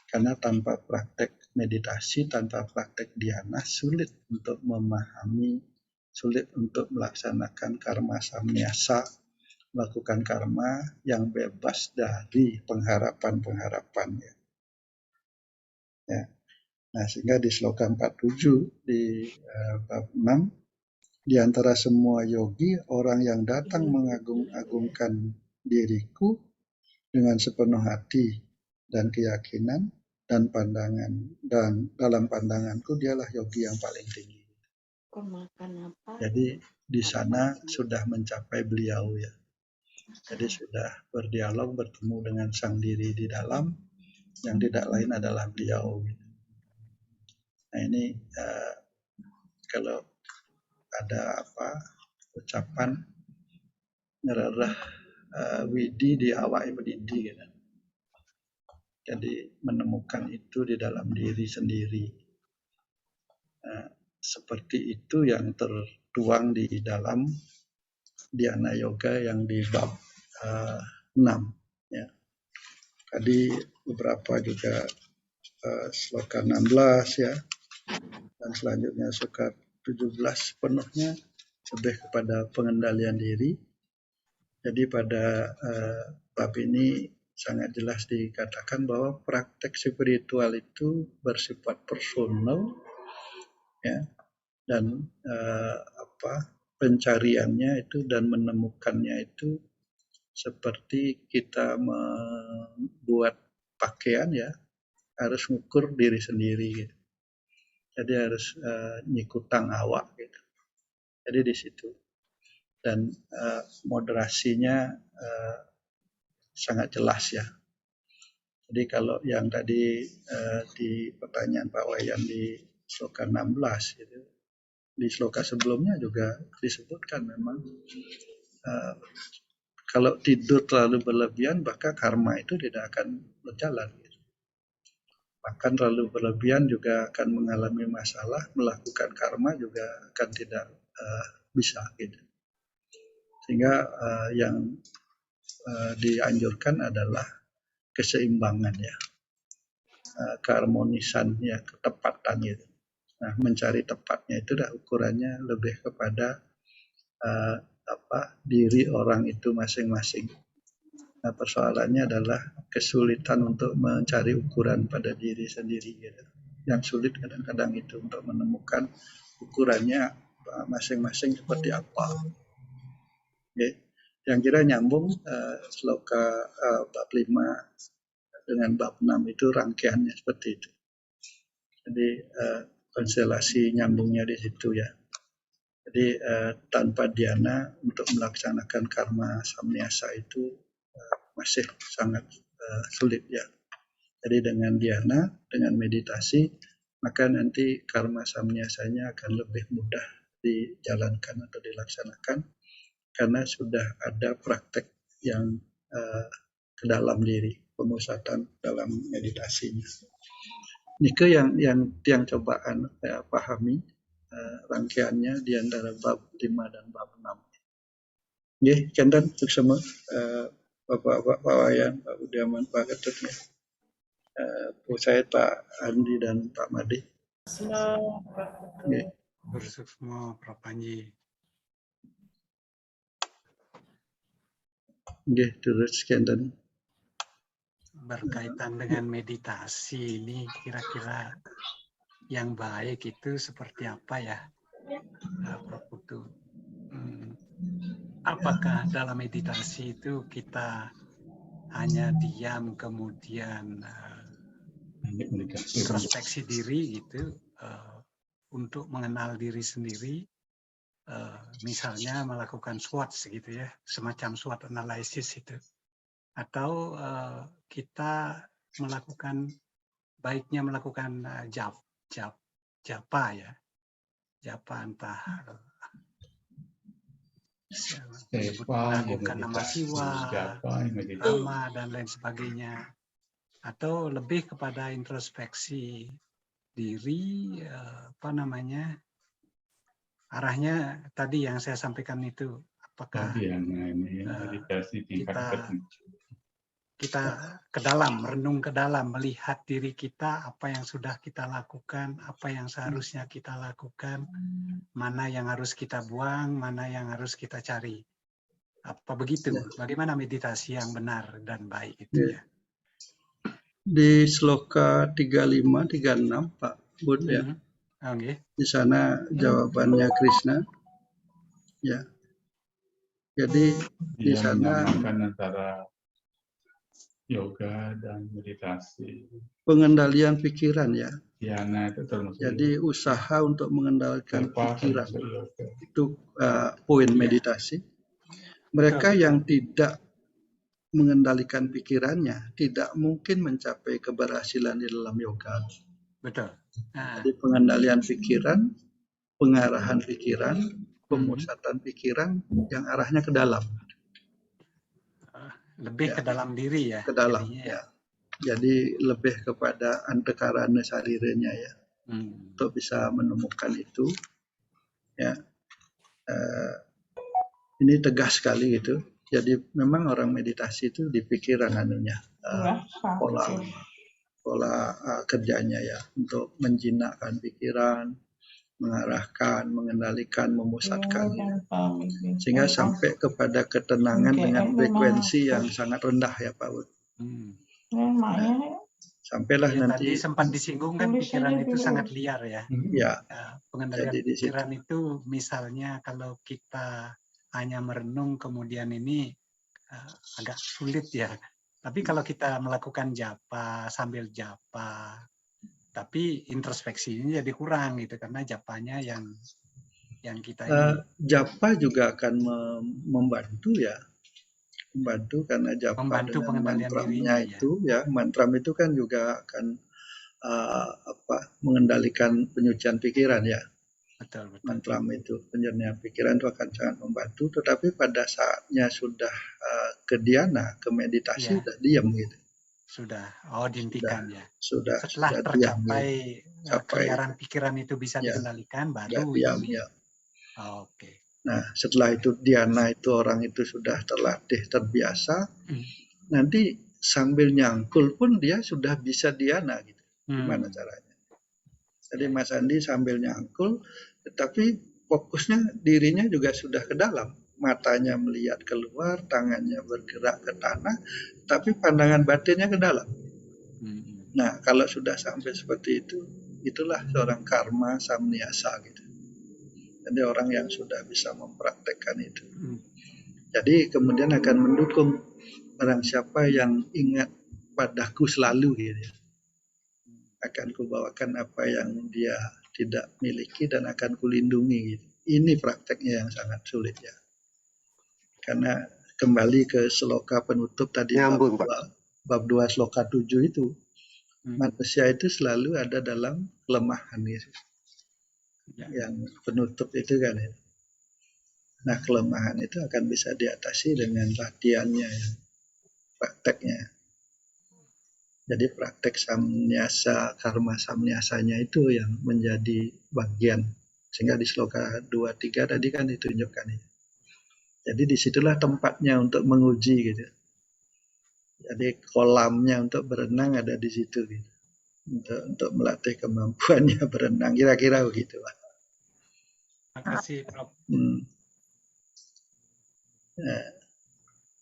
Karena tanpa praktek meditasi, tanpa praktek dhyana sulit untuk memahami, sulit untuk melaksanakan karma samnyasa, melakukan karma yang bebas dari pengharapan-pengharapan ya. Ya. Nah, sehingga di sloka 47 di bab 6, di antara semua yogi, orang yang datang mengagung-agungkan diriku dengan sepenuh hati dan keyakinan dan pandangan, dan dalam pandanganku dialah yogi yang paling tinggi. Jadi di sana sudah mencapai beliau ya. Jadi sudah berdialog, bertemu dengan sang diri di dalam, yang tidak lain adalah beliau. Nah ini kalau ada ucapan ngerereh widi di awak widi gitu. Jadi menemukan itu di dalam diri sendiri. Seperti itu yang tertuang di dalam Dhyana Yoga yang di bab 6. Ya. Tadi beberapa juga sloka 16 ya, dan selanjutnya sloka 17 penuhnya lebih kepada pengendalian diri. Jadi pada bab ini sangat jelas dikatakan bahwa praktek spiritual itu bersifat personal, ya, dan pencariannya itu dan menemukannya itu seperti kita membuat pakaian, ya, harus ngukur diri sendiri gitu. Jadi harus nyikutang awak gitu. Jadi di situ. Dan moderasinya sangat jelas ya. Jadi kalau yang tadi di pertanyaan Pak Wayan di sloka 16 gitu, di sloka sebelumnya juga disebutkan memang kalau tidur terlalu berlebihan maka karma itu tidak akan berjalan. Gitu. Bahkan terlalu berlebihan juga akan mengalami masalah, melakukan karma juga akan tidak bisa. Gitu. Sehingga yang dianjurkan adalah keseimbangan ya, keharmonisan ya, ketepatan gitu. Nah, mencari tepatnya itu dah ukurannya lebih kepada diri orang itu masing-masing. Nah, persoalannya adalah kesulitan untuk mencari ukuran pada diri sendiri gitu. Yang sulit kadang-kadang itu untuk menemukan ukurannya masing-masing seperti apa. Okay. Yang kira nyambung sloka bab 5 dengan bab 6 itu rangkaiannya seperti itu. Jadi konstelasi nyambungnya di situ ya. Jadi tanpa dhyana untuk melaksanakan karma samnyasa itu masih sangat sulit ya. Jadi dengan dhyana, dengan meditasi, maka nanti karma samnyasanya akan lebih mudah dijalankan atau dilaksanakan karena sudah ada praktek yang ke dalam diri, pemusatan dalam meditasinya. Nike yang cobaan saya pahami rangkaiannya di antara bab 5 dan bab 6. Nggih, kanten untuk semua Bapak Wayan, Pak Budiaman, Pak Ketut ya. Bu Said, Pak Andi dan Pak Madi. Nggih. Bersukmo Prof Panji. Nggih, terus kanten. Berkaitan dengan meditasi ini kira-kira yang baik itu seperti apa ya, Prof Putu? Apakah dalam meditasi itu kita hanya diam kemudian introspeksi diri gitu untuk mengenal diri sendiri, misalnya melakukan SWOT gitu ya, semacam SWOT analysis itu, atau kita melakukan baiknya melakukan japa ya, japa entah mengagungkan nama Siwa, Rama dan lain sebagainya, atau lebih kepada introspeksi diri, arahnya tadi yang saya sampaikan itu, apakah kita ke dalam, merenung ke dalam, melihat diri kita, apa yang sudah kita lakukan, apa yang seharusnya kita lakukan, mana yang harus kita buang, mana yang harus kita cari. Apa begitu? Bagaimana meditasi yang benar dan baik itu ya? Di sloka 35, 36 Pak Bud ya. Okay. Di sana jawabannya Krishna. Ya. Jadi di sana antara yoga dan meditasi. Pengendalian pikiran ya. Dhyana itu termasuk. Jadi usaha untuk mengendalikan pikiran itu poin meditasi. Mereka yang tidak mengendalikan pikirannya tidak mungkin mencapai keberhasilan di dalam yoga. Betul. Jadi pengendalian pikiran, pengarahan pikiran, pemusatan pikiran yang arahnya ke dalam. Lebih ke dalam diri ya. Ke dalam ya. Jadi lebih kepada antakarana sariranya ya. untuk bisa menemukan itu. Ya, ini tegas sekali gitu. Jadi memang orang meditasi itu di pikiran anunya, pola kerjanya ya, untuk menjinakkan pikiran, mengarahkan, mengendalikan, memusatkan, sehingga sampai kepada ketenangan dengan frekuensi yang sangat rendah ya Pak Bud. Nah, sampailah Ya, nanti tadi sempat disinggung kan pikiran itu sangat liar ya. ya. Pengendalian Jadi di situ. pikiran itu misalnya kalau kita hanya merenung kemudian ini agak sulit ya. Tapi kalau kita melakukan japa sambil japa, tapi introspeksinya jadi kurang gitu karena japanya yang kita ini japa juga akan membantu ya, membantu karena japa membantu dengan pengendalian mantramnya dirinya itu ya, mantram itu kan juga akan mengendalikan penyucian pikiran ya. Betul. Mantram itu penyernian pikiran itu akan sangat membantu, tetapi pada saatnya sudah ke dhyana, ke meditasi ya, sudah diam gitu. Sudah, dihentikan ya. Sudah Setelah tercapai keliaran pikiran itu bisa ya, dikendalikan, baru diam itu. ya. Oke. Nah, setelah itu dhyana itu orang itu sudah terlatih, terbiasa. Nanti sambil nyangkul pun dia sudah bisa dhyana gitu. Gimana caranya? Jadi Mas Andi sambil nyangkul, tetapi fokusnya dirinya juga sudah ke dalam. Matanya melihat keluar, tangannya bergerak ke tanah, tapi pandangan batinnya ke dalam. Nah, kalau sudah sampai seperti itu, itulah seorang karma samniasa gitu. Jadi orang yang sudah bisa mempraktekkan itu. Jadi kemudian akan mendukung barang siapa yang ingat padaku selalu gitu. Akan kubawakan apa yang dia tidak miliki dan akan kulindungi gitu. Ini prakteknya yang sangat sulit ya. Karena kembali ke sloka penutup tadi bab 2 sloka 7 itu, manusia itu selalu ada dalam kelemahan gitu. Yang penutup itu kan ya. Nah, kelemahan itu akan bisa diatasi dengan latihannya ya. Prakteknya. Jadi praktek samnyasa, karma samnyasanya itu yang menjadi bagian. Sehingga di sloka 2-3 tadi kan ditunjukkan. Jadi disitulah tempatnya untuk menguji gitu. Jadi kolamnya untuk berenang ada di situ gitu. Untuk melatih kemampuannya berenang. Kira-kira begitu Pak. Terima kasih Prof. Nah,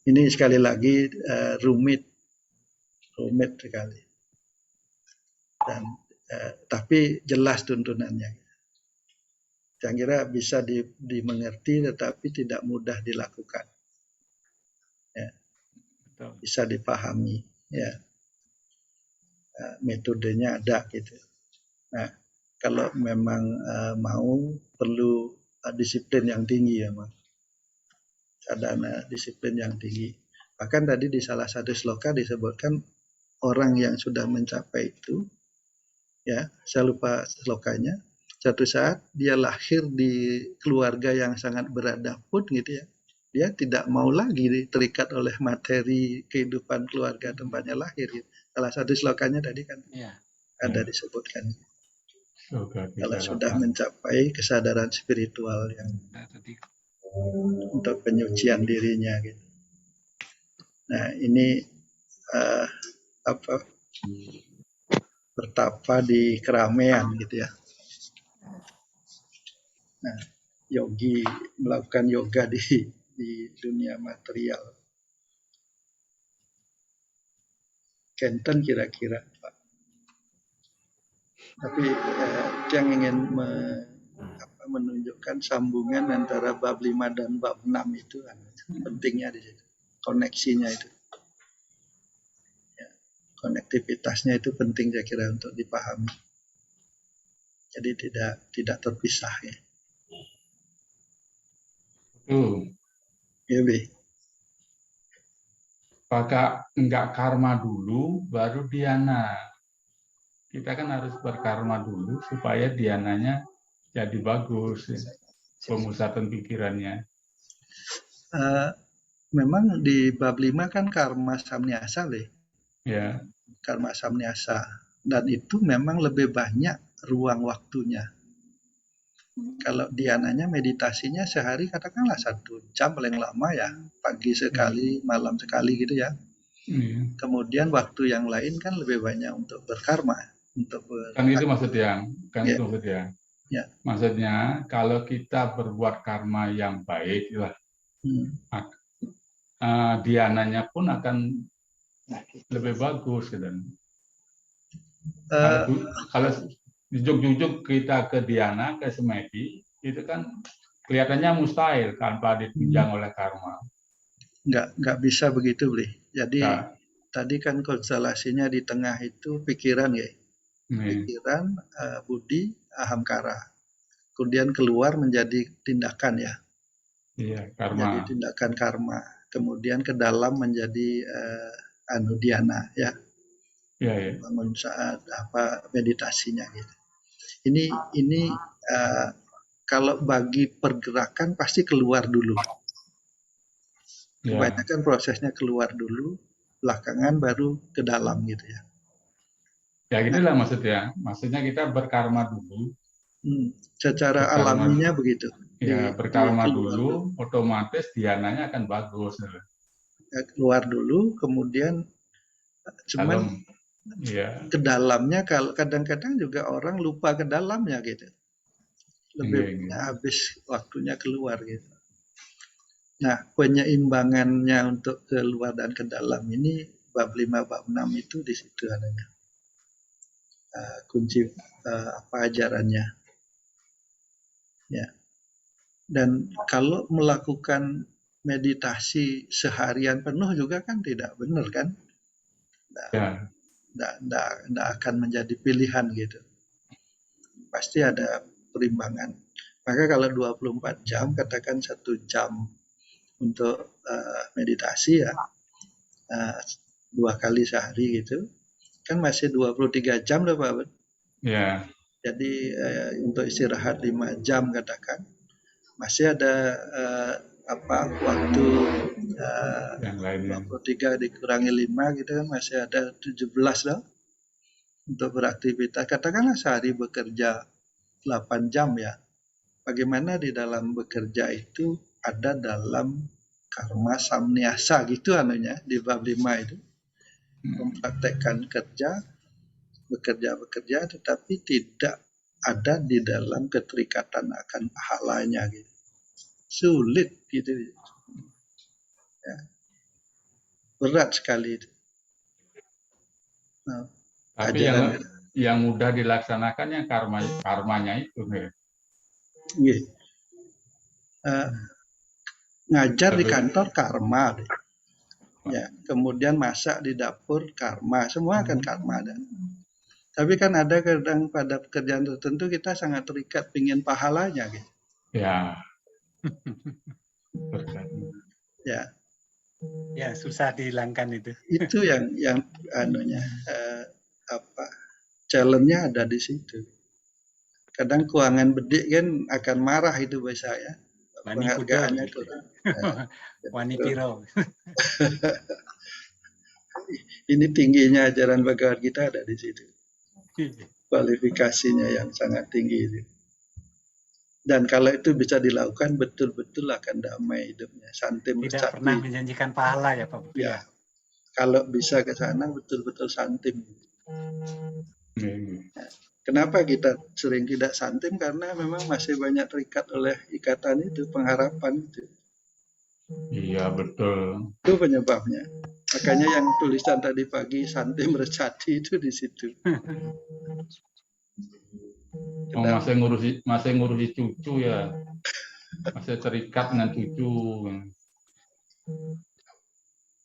ini sekali lagi rumit sekali. Dan tapi jelas tuntunannya. Saya kira bisa dimengerti tetapi tidak mudah dilakukan. Ya. Bisa dipahami ya. Metodenya ada gitu. Nah, kalau memang mau perlu disiplin yang tinggi ya, Mas. Sadhana disiplin yang tinggi. Bahkan tadi di salah satu sloka disebutkan orang yang sudah mencapai itu, ya, saya lupa slokanya. Suatu saat dia lahir di keluarga yang sangat beradab pun gitu ya, dia tidak mau lagi terikat oleh materi kehidupan keluarga tempatnya lahir. Gitu. Salah satu slokanya tadi kan ada disebutkan. Kalau sudah mencapai kesadaran spiritual yang untuk penyucian dirinya gitu. Nah ini bertapa di keramaian gitu ya. Nah, yogi melakukan yoga di dunia material. Kenten kira-kira Pak. Tapi yang ingin menunjukkan sambungan antara bab 5 dan bab 6 itu kan pentingnya di situ. Koneksinya itu. Konektivitasnya itu penting saya kira untuk dipahami. Jadi tidak terpisah ya. Iya, Apakah enggak karma dulu baru dhyana? Kita kan harus berkarma dulu supaya dhyananya jadi bagus, ya. Pemusatan pikirannya. Memang di bab 5 kan karma samnyasa, Ya. Karma samnyasa, dan itu memang lebih banyak ruang waktunya. Kalau dhananya meditasinya sehari katakanlah 1 jam paling lama ya, pagi sekali, malam sekali gitu ya. Kemudian waktu yang lain kan lebih banyak untuk berkarma, untuk Kan itu maksudnya, Ya. Ya. Maksudnya kalau kita berbuat karma yang baik, dhananya pun akan lebih bagus. Gitu. Kalau jujuk-jujuk kita ke dhyana, ke semedi, itu kan kelihatannya mustahil tanpa ditunjang oleh karma. Nggak bisa begitu, Bli. Jadi tadi kan konstelasinya di tengah itu pikiran ya. Pikiran, budi, ahamkara. Kemudian keluar menjadi tindakan ya. Iya, karma. Jadi tindakan karma. Kemudian ke dalam menjadi dhyana ya. Iya. Bangun saat meditasinya gitu. Ini kalau bagi pergerakan pasti keluar dulu. Kebanyakan prosesnya keluar dulu, belakangan baru ke dalam gitu ya. Ya gitulah maksudnya. Maksudnya kita berkarma dulu. Secara alaminya begitu. Ya, berkarma dulu, otomatis dhananya akan bagus. Keluar dulu, kemudian cuman ke dalamnya, kalau kadang-kadang juga orang lupa ke dalamnya gitu. Lebih habis waktunya keluar gitu. Nah, penyeimbangannya untuk keluar dan ke dalam ini bab 5, bab 6 itu di situ adanya. Kunci ajarannya. Ya. Dan kalau melakukan meditasi seharian penuh juga kan tidak benar kan? Nggak akan menjadi pilihan gitu. Pasti ada perimbangan. Maka kalau 24 jam, katakan 1 jam untuk meditasi ya, 2 kali sehari gitu, kan masih 23 jam loh Pak. Ya. Jadi untuk istirahat 5 jam katakan, masih ada waktu yang lainnya. 23 dikurangi 5 gitu kan, masih ada 17 loh untuk beraktivitas. Katakanlah sehari bekerja 8 jam ya. Bagaimana di dalam bekerja itu ada dalam karma samniasa gitu anunya di bab 5 itu. Mempraktekkan bekerja tetapi tidak ada di dalam keterikatan akan pahalanya gitu. Sulit gitu. Ya. Berat sekali itu. Nah, tapi yang mudah dilaksanakan yang karmanya itu. Ngajar di kantor karma deh. Ya, kemudian masak di dapur karma, semua akan karma dan. Tapi kan ada kadang pada pekerjaan tertentu kita sangat terikat pingin pahalanya gitu. Ya. Ya. Ya, susah dihilangkan itu. Itu yang challenge-nya ada di situ. Kadang keuangan bedik kan akan marah itu bahasa ya. Penghargaannya kurang. Wani Piro. Ini tingginya ajaran Bhagavad Gita ada di situ. Kualifikasinya yang sangat tinggi itu. Dan kalau itu bisa dilakukan betul-betul akan damai hidupnya. Santim Tidak pernah menjanjikan pahala ya Pak. Ya. Kalau bisa ke sana betul-betul santim. Kenapa kita sering tidak santim? Karena memang masih banyak terikat oleh ikatan itu, pengharapan itu. Iya, betul. Itu penyebabnya. Makanya yang tulisan tadi pagi santim recati itu di situ. Masih ngurusi cucu ya. Masih terikat dengan cucu.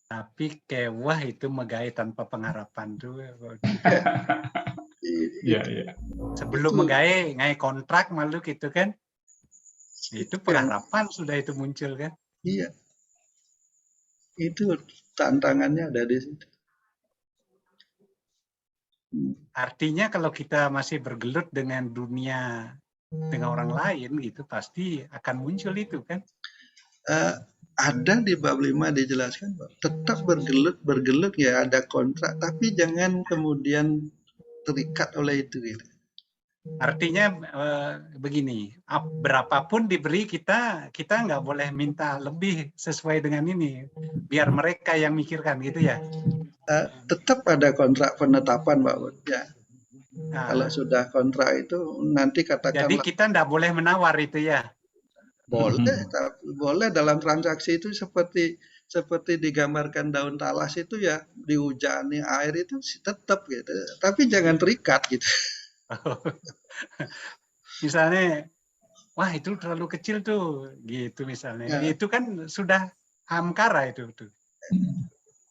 Tapi kewah itu megai tanpa pengharapan tuh. Iya. Sebelum megai ngai kontrak malu gitu kan. Itu pengharapan sudah itu muncul kan. Iya. Itu tantangannya ada di situ. Artinya kalau kita masih bergelut dengan dunia, dengan orang lain gitu, pasti akan muncul itu kan. Ada di bab 5 dijelaskan tetap bergelut ya, ada kontrak, tapi jangan kemudian terikat oleh itu gitu. Artinya begini, berapapun diberi kita nggak boleh minta lebih sesuai dengan ini, biar mereka yang mikirkan gitu ya. Tetap ada kontrak penetapan, Pak Bud. Ya. Nah, Kalau sudah kontrak itu nanti jadi katakanlah kita nggak boleh menawar itu ya. boleh dalam transaksi itu seperti digambarkan daun talas itu ya, dihujani air itu tetap gitu. Tapi jangan terikat gitu. Misalnya, wah itu terlalu kecil tuh, gitu misalnya. Ya. Itu kan sudah hamkara itu tuh.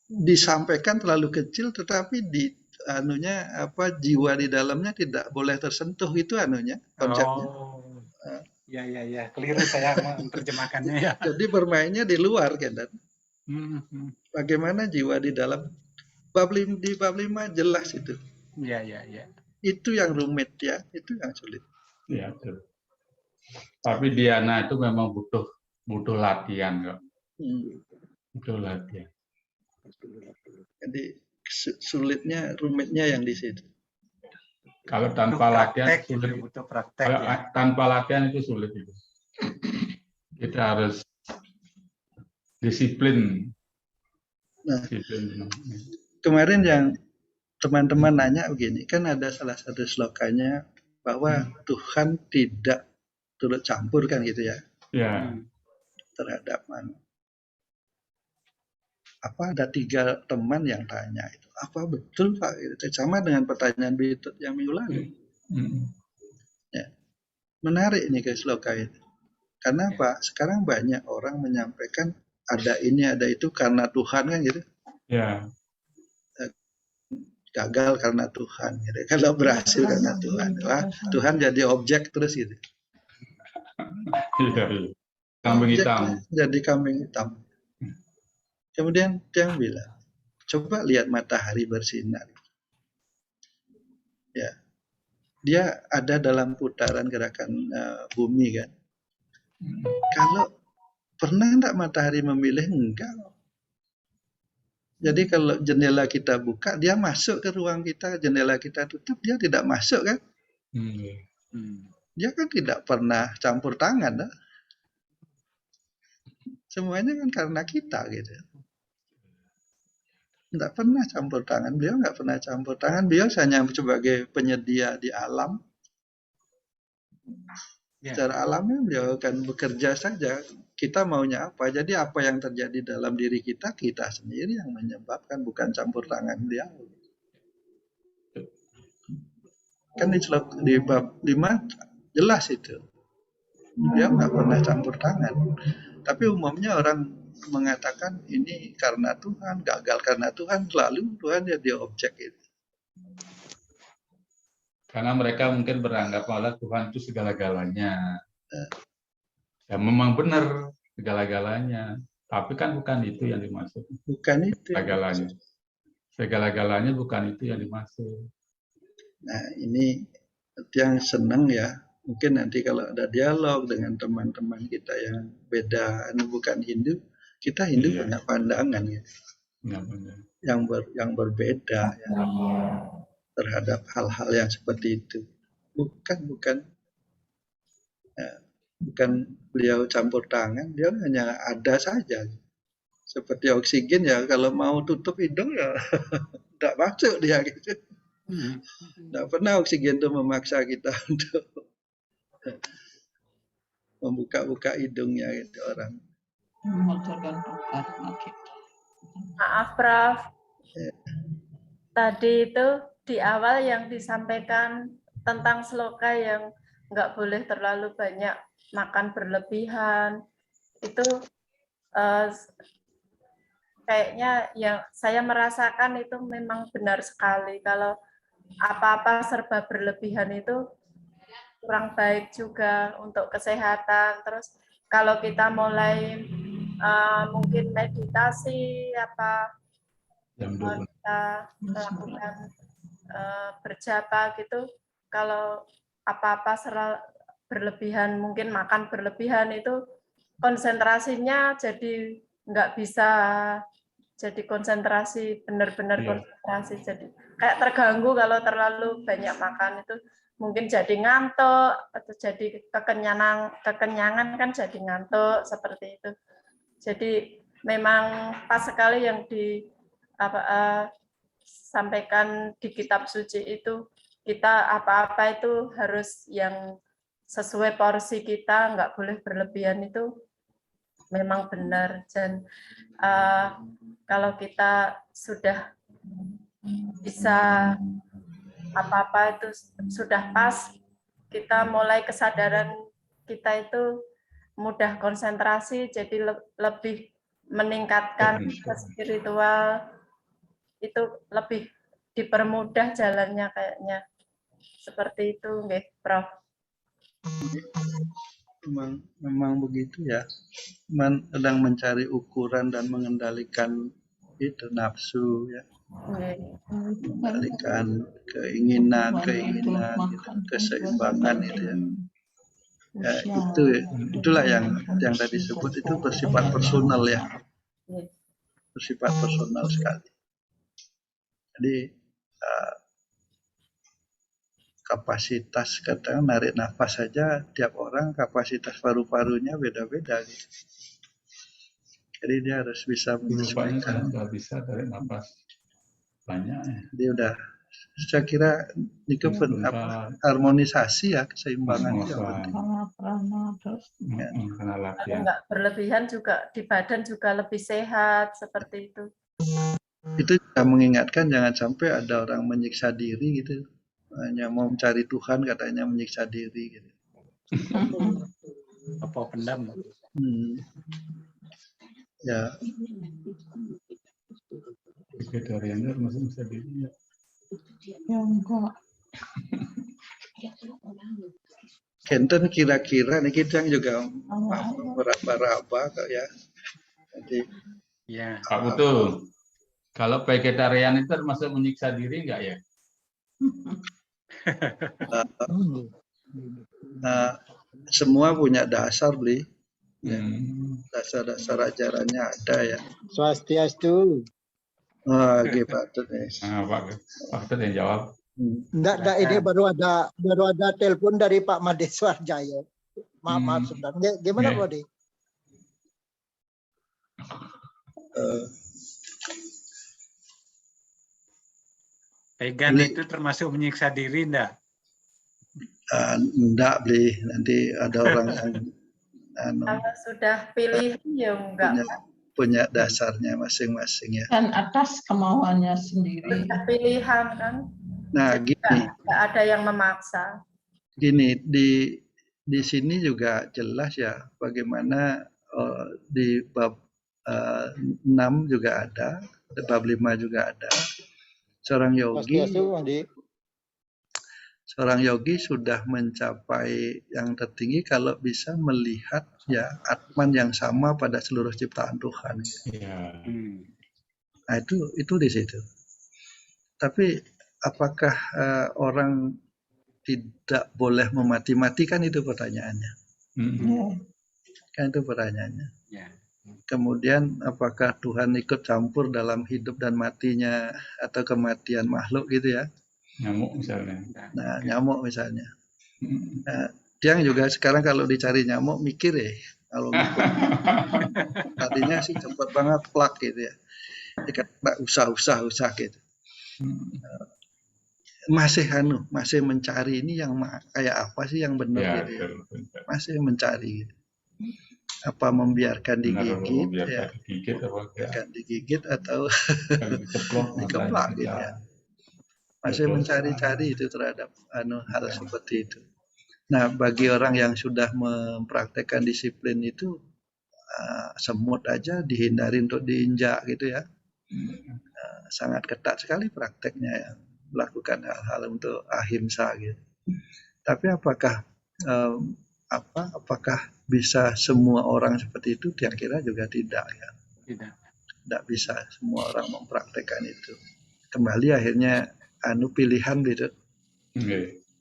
Disampaikan terlalu kecil, tetapi di jiwa di dalamnya tidak boleh tersentuh, itu konsepnya. Oh, ya, keliru saya menerjemahkannya ya. Jadi bermainnya di luar kan. Bagaimana jiwa di dalam di bab 5 jelas itu. Ya. Itu yang rumit ya, itu yang sulit. Ya, betul. Tapi Diana itu memang butuh latihan kok. Butuh latihan. Jadi sulitnya, rumitnya yang di situ. Kalau tanpa latihan sulit. Butuh praktek, Kalau ya. tanpa latihan itu sulit itu. Kita harus disiplin. Nah, kemarin yang teman-teman nanya begini, kan ada salah satu slokanya bahwa Tuhan tidak turut campur kan gitu ya. Ya. Terhadap ada 3 teman yang tanya itu, apa betul Pak? Itu sama dengan pertanyaan Bitut yang minggu lalu. Ya. Menarik nih ke sloka itu. Karena Pak, sekarang banyak orang menyampaikan ada ini ada itu karena Tuhan kan gitu. Ya. Gagal karena Tuhan gitu. Kalau berhasil karena Tuhan. Wah, Tuhan jadi objek terus gitu. Iya. Kambing hitam. Jadi kambing hitam. Kemudian dia bilang, coba lihat matahari bersinar. Ya, dia ada dalam putaran gerakan bumi kan. Kalau pernah enggak matahari memilih? Enggak. Jadi kalau jendela kita buka, dia masuk ke ruang kita. Jendela kita tutup, dia tidak masuk kan? Dia kan tidak pernah campur tangan. Dah. Semuanya kan karena kita gitu. Tidak pernah campur tangan. Beliau nggak pernah campur tangan. Beliau hanya sebagai penyedia di alam. Secara alamnya beliau akan bekerja saja. Kita maunya apa? Jadi apa yang terjadi dalam diri kita sendiri yang menyebabkan, bukan campur tangan beliau. Kan di bab 5 jelas itu. Beliau nggak pernah campur tangan. Tapi umumnya orang mengatakan ini karena Tuhan, gagal karena Tuhan, lalu Tuhan jadi objek itu. Karena mereka mungkin beranggap bahwa Tuhan itu segala-galanya. Ya memang benar segala-galanya, tapi kan bukan itu yang dimaksud. Bukan itu. Segala-galanya. Segala-galanya bukan itu yang dimaksud. Nah, ini yang senang ya. Mungkin nanti kalau ada dialog dengan teman-teman kita yang beda, bukan Hindu, kita Hindu punya pandangan ya. Yang berbeda ya, terhadap hal-hal yang seperti itu. Bukan beliau campur tangan, dia hanya ada saja. Seperti oksigen ya, kalau mau tutup hidung ya tidak masuk dia gitu. Tidak pernah oksigen itu memaksa kita untuk membuka-buka hidungnya gitu orang. Maaf Prof. Tadi itu di awal yang disampaikan tentang sloka yang nggak boleh terlalu banyak makan berlebihan, itu kayaknya yang saya merasakan itu memang benar sekali. Kalau apa-apa serba berlebihan itu kurang baik juga untuk kesehatan. Terus kalau kita mulai mungkin meditasi kita melakukan berjapa gitu, kalau apa-apa berlebihan, mungkin makan berlebihan itu konsentrasinya jadi nggak bisa jadi konsentrasi, benar-benar konsentrasi, jadi kayak terganggu kalau terlalu banyak makan itu. mungkin jadi ngantuk atau jadi kekenyangan kan jadi ngantuk seperti itu. Jadi memang pas sekali yang sampaikan di kitab suci itu, kita apa-apa itu harus yang sesuai porsi kita, nggak boleh berlebihan, itu memang benar. Dan kalau kita sudah bisa apa-apa itu sudah pas, kita mulai kesadaran kita itu mudah konsentrasi, jadi lebih meningkatkan spiritual, itu lebih dipermudah jalannya kayaknya. Seperti itu, nggih, Prof. Memang begitu ya. Sedang mencari ukuran dan mengendalikan itu nafsu ya. Mengendalikan keinginan, gitu, keseimbangan itu ya. Ya, itulah yang tadi disebut itu bersifat personal ya. Bersifat personal sekali. Jadi kapasitas, katakan narik nafas saja, tiap orang kapasitas paru-parunya beda-beda gitu. Jadi dia harus bisa menyesuaikan. Nggak bisa tarik nafas banyak ya. Jadi udah, saya kira itu harmonisasi ya, keseimbangan itu yang penting. Ya. Kalau nggak berlebihan juga di badan juga lebih sehat seperti itu. Itu juga mengingatkan jangan sampai ada orang menyiksa diri gitu, hanya mau mencari Tuhan katanya menyiksa diri gitu. Apa pendam? Ya. Vegetariannya masih bisa diri ya. Ya enggak. Kenten kira-kira nih kita yang juga meraba-raba kok ya. Jadi ya. Pak Putu, kalau vegetarian itu termasuk menyiksa diri enggak ya? Semua punya dasar, Bli. Ya. Dasar-dasar ajarannya ada ya. Swastiastu. Oke, Pak Tut. Pak Tut yang jawab. Enggak, ini baru ada telepon dari Pak Madeswar Jaya. Maaf sebentar. Gimana Pak Odi? Vegan itu termasuk menyiksa diri enggak? Enggak, Bli. Nanti ada orang yang kalau sudah pilih ya enggak. Punya dasarnya masing-masing ya. Dan atas kemauannya sendiri. Pilihan kan. Nah, gini. Enggak ada yang memaksa. Gini, di sini juga jelas ya bagaimana di bab 6 juga ada, bab 5 juga ada. Seorang yogi sudah mencapai yang tertinggi kalau bisa melihat ya Atman yang sama pada seluruh ciptaan Tuhan. Ya. Nah itu di situ. Tapi apakah orang tidak boleh memati-mati, kan itu pertanyaannya. Kan itu pertanyaannya. Kemudian apakah Tuhan ikut campur dalam hidup dan matinya atau kematian makhluk gitu ya? Nyamuk misalnya. Nah, nyamuk misalnya. Nah, dia juga sekarang kalau dicari nyamuk mikir ya, kalau ngikut. Tadinya sih cepat banget plak gitu ya. Dikata usah gitu. Masih mencari ini yang kayak apa sih yang benar ya, gitu ya. Masih mencari gitu. Apa membiarkan digigit ya. Digigit atau dikeplak gitu ya. Masih mencari-cari itu terhadap hal seperti itu. Nah, bagi orang yang sudah mempraktekkan disiplin itu, semut aja dihindari untuk diinjak gitu ya. Sangat ketat sekali prakteknya ya, melakukan hal-hal untuk ahimsa gitu. Tapi apakah bisa semua orang seperti itu? Kira-kira juga tidak ya. Tidak bisa semua orang mempraktekkan itu. Kembali akhirnya pilihan gitu.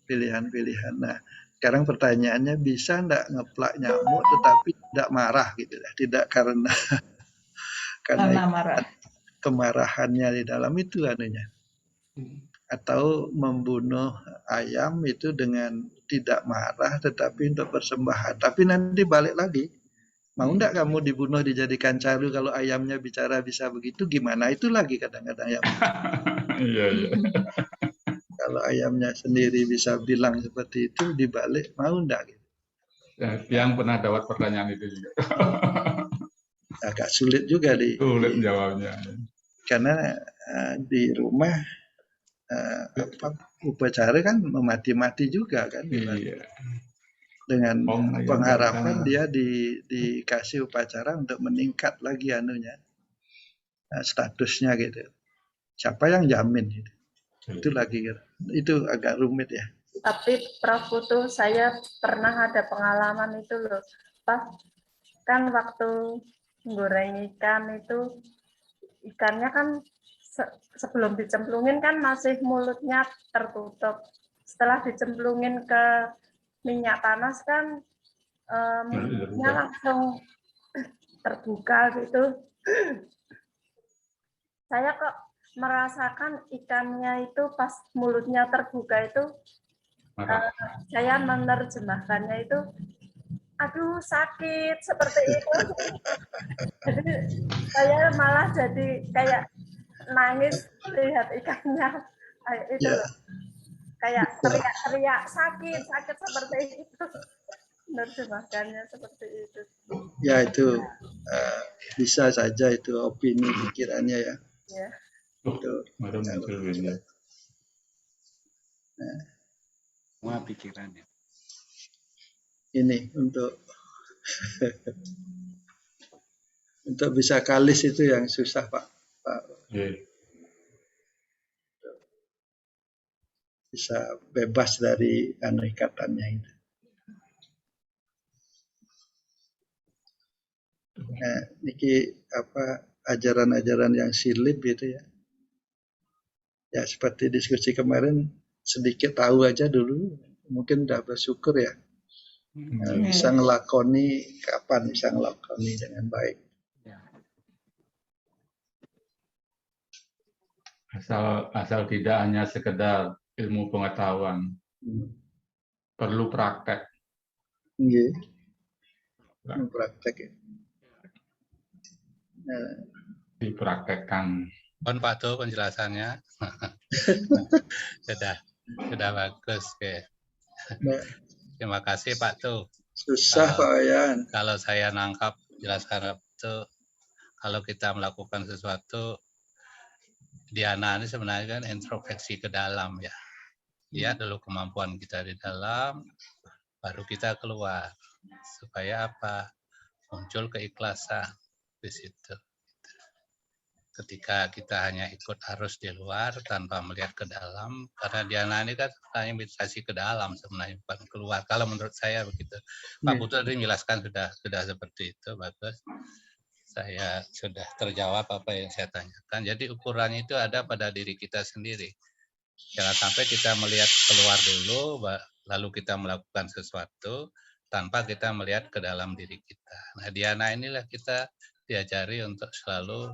Pilihan-pilihan. Nah, sekarang pertanyaannya, bisa enggak ngeplak nyamuk tetapi tidak marah gitu ya. Tidak karena marah. Kemarahannya di dalam itu anunya. atau membunuh ayam itu dengan tidak marah tetapi untuk persembahan. Tapi nanti balik lagi, mau enggak kamu dibunuh dijadikan candu kalau ayamnya bicara bisa begitu gimana? Itu lagi kadang-kadang yang Iya, iya. kalau ayamnya sendiri bisa bilang seperti itu dibalik mau enggak? Gitu. Ya, yang pernah dapat pertanyaan itu juga. Agak sulit juga Sulit menjawabnya. karena di rumah upacara kan memati-mati juga kan. Iya. Dengan Ayam pengharapan dari dia dikasih upacara untuk meningkat lagi anunya statusnya gitu. Siapa yang jamin gitu? Itu lagi itu agak rumit ya. Tapi Prof Putu, saya pernah ada pengalaman itu loh, Pak. Kan waktu goreng ikan itu, ikannya kan sebelum dicemplungin kan masih mulutnya tertutup. Setelah dicemplungin ke minyak panas kan mulutnya langsung terbuka gitu. Saya kok merasakan ikannya itu pas mulutnya terbuka itu, saya menerjemahkannya itu, aduh sakit seperti itu. Jadi saya malah jadi kayak nangis lihat ikannya itu loh. Kayak teriak-teriak sakit seperti itu. Menerjemahkannya seperti itu. Ya itu bisa saja itu opini pikirannya ya. Ya. Semua pikirannya. Ini untuk untuk bisa kalis itu yang susah Pak. Bisa bebas dari ikatannya itu. Nah, niki ajaran-ajaran yang silip gitu ya. Ya seperti diskusi kemarin sedikit tahu aja dulu, mungkin udah bersyukur ya. Bisa ngelakoni kapan bisa ngelakoni dengan baik. Asal tidak hanya sekedar ilmu pengetahuan, perlu praktek. Iya. Praktek ya. Dipraktekkan. Pak Tu penjelasannya sudah bagus. Terima kasih Pak Tu. Susah Pak Wayan. Kalau saya nangkap jelaskan itu, kalau kita melakukan sesuatu, dhyana ini sebenarnya kan introspeksi ke dalam ya. Lihat dulu kemampuan kita di dalam, baru kita keluar. Supaya apa? Muncul keikhlasan di situ. Ketika kita hanya ikut arus di luar tanpa melihat ke dalam, karena dhyana ini kan hanya meditasi ke dalam sebenarnya, bukan keluar. Kalau menurut saya begitu. Pak Putu tadi menjelaskan sudah seperti itu, bagus. Saya sudah terjawab apa yang saya tanyakan. Jadi ukurannya itu ada pada diri kita sendiri. Jangan sampai kita melihat keluar dulu, lalu kita melakukan sesuatu tanpa kita melihat ke dalam diri kita. Nah, dhyana inilah kita diajari untuk selalu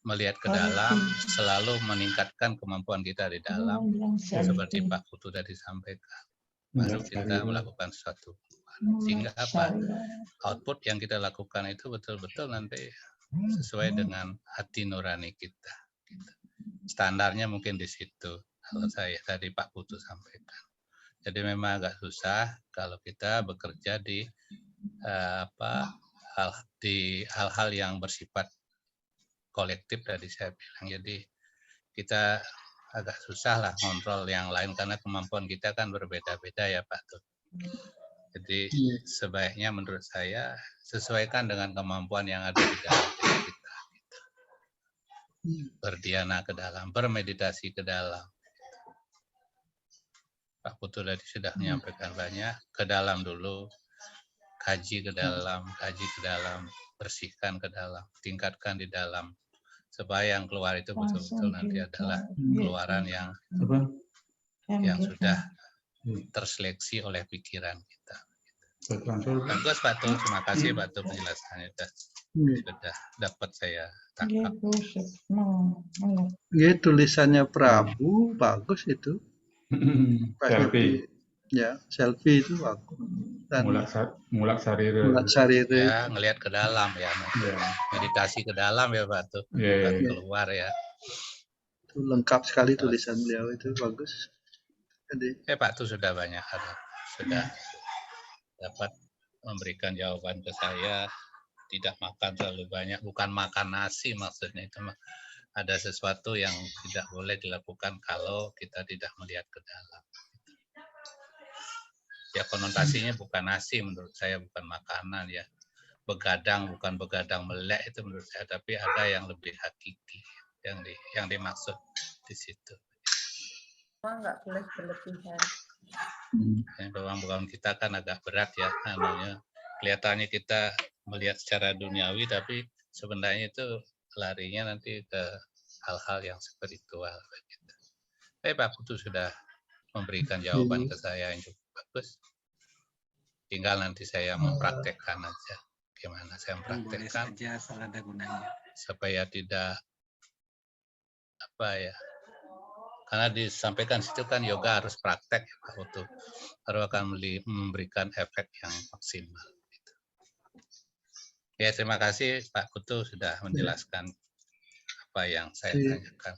melihat ke dalam, selalu meningkatkan kemampuan kita di dalam, seperti Pak Putu tadi sampaikan. Baru kita melakukan sesuatu. Sehingga apa? Output yang kita lakukan itu betul-betul nanti sesuai dengan hati nurani kita. Standarnya mungkin di situ, kalau saya tadi Pak Putu sampaikan. Jadi memang agak susah kalau kita bekerja di hal-hal yang bersifat kolektif tadi saya bilang. Jadi kita agak susah lah kontrol yang lain karena kemampuan kita kan berbeda-beda ya Pak Tuh. Jadi sebaiknya menurut saya sesuaikan dengan kemampuan yang ada di dalam diri kita. Gitu. Berdhyana ke dalam, bermeditasi ke dalam. Pak Putu tadi sudah menyampaikan banyak. Ke dalam dulu, kaji ke dalam, bersihkan ke dalam, tingkatkan di dalam. Supaya yang keluar itu betul-betul nanti adalah keluaran yang sudah terseleksi oleh pikiran kita. Bagus Pak Tu, terima kasih Pak Tu penjelasannya sudah dapat saya tangkap. Gitu tulisannya Prabu bagus itu. Selfie. Ya, selfie itu bagus. Dan Mulak Sarire. Mulat Sarire. Ya, ngelihat ke dalam ya. Meditasi ke dalam ya Pak tuh. Bukan keluar ya. Itu lengkap sekali tulisan beliau itu bagus. Jadi Pak tuh sudah banyak sudah dapat memberikan jawaban ke saya. Tidak makan terlalu banyak, bukan makan nasi maksudnya itu ada sesuatu yang tidak boleh dilakukan kalau kita tidak melihat ke dalam. Ya konotasinya bukan nasi menurut saya, bukan makanan ya. Begadang bukan begadang melek itu menurut saya, tapi ada yang lebih hakiki yang dimaksud di situ. Nggak boleh berlebihan. Bawang-bawang kita kan agak berat ya, namanya kelihatannya kita melihat secara duniawi, tapi sebenarnya itu larinya nanti ke hal-hal yang spiritual. Pak Putu sudah memberikan jawaban ke saya yang cukup bagus. Tinggal nanti saya mempraktekkan aja. Gimana saya mempraktekkan supaya tidak karena disampaikan situ kan yoga harus praktek ya Pak Putu, baru akan memberikan efek yang maksimal. Ya, terima kasih Pak Putu sudah menjelaskan apa yang saya tanyakan.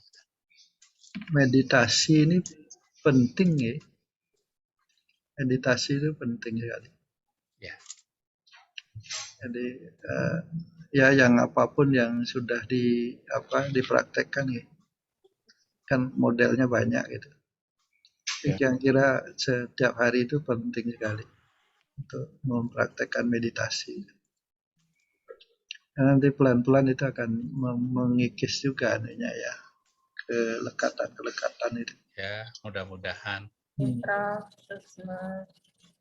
Meditasi ini penting ya. Meditasi itu penting sekali. Ya. Jadi ya yang apapun yang sudah dipraktekkan ya. Kan modelnya banyak gitu. Yang kira setiap hari itu penting sekali untuk mempraktekkan meditasi. Nanti pelan-pelan itu akan mengikis juga adanya ya kelekatan itu. Ya, mudah-mudahan.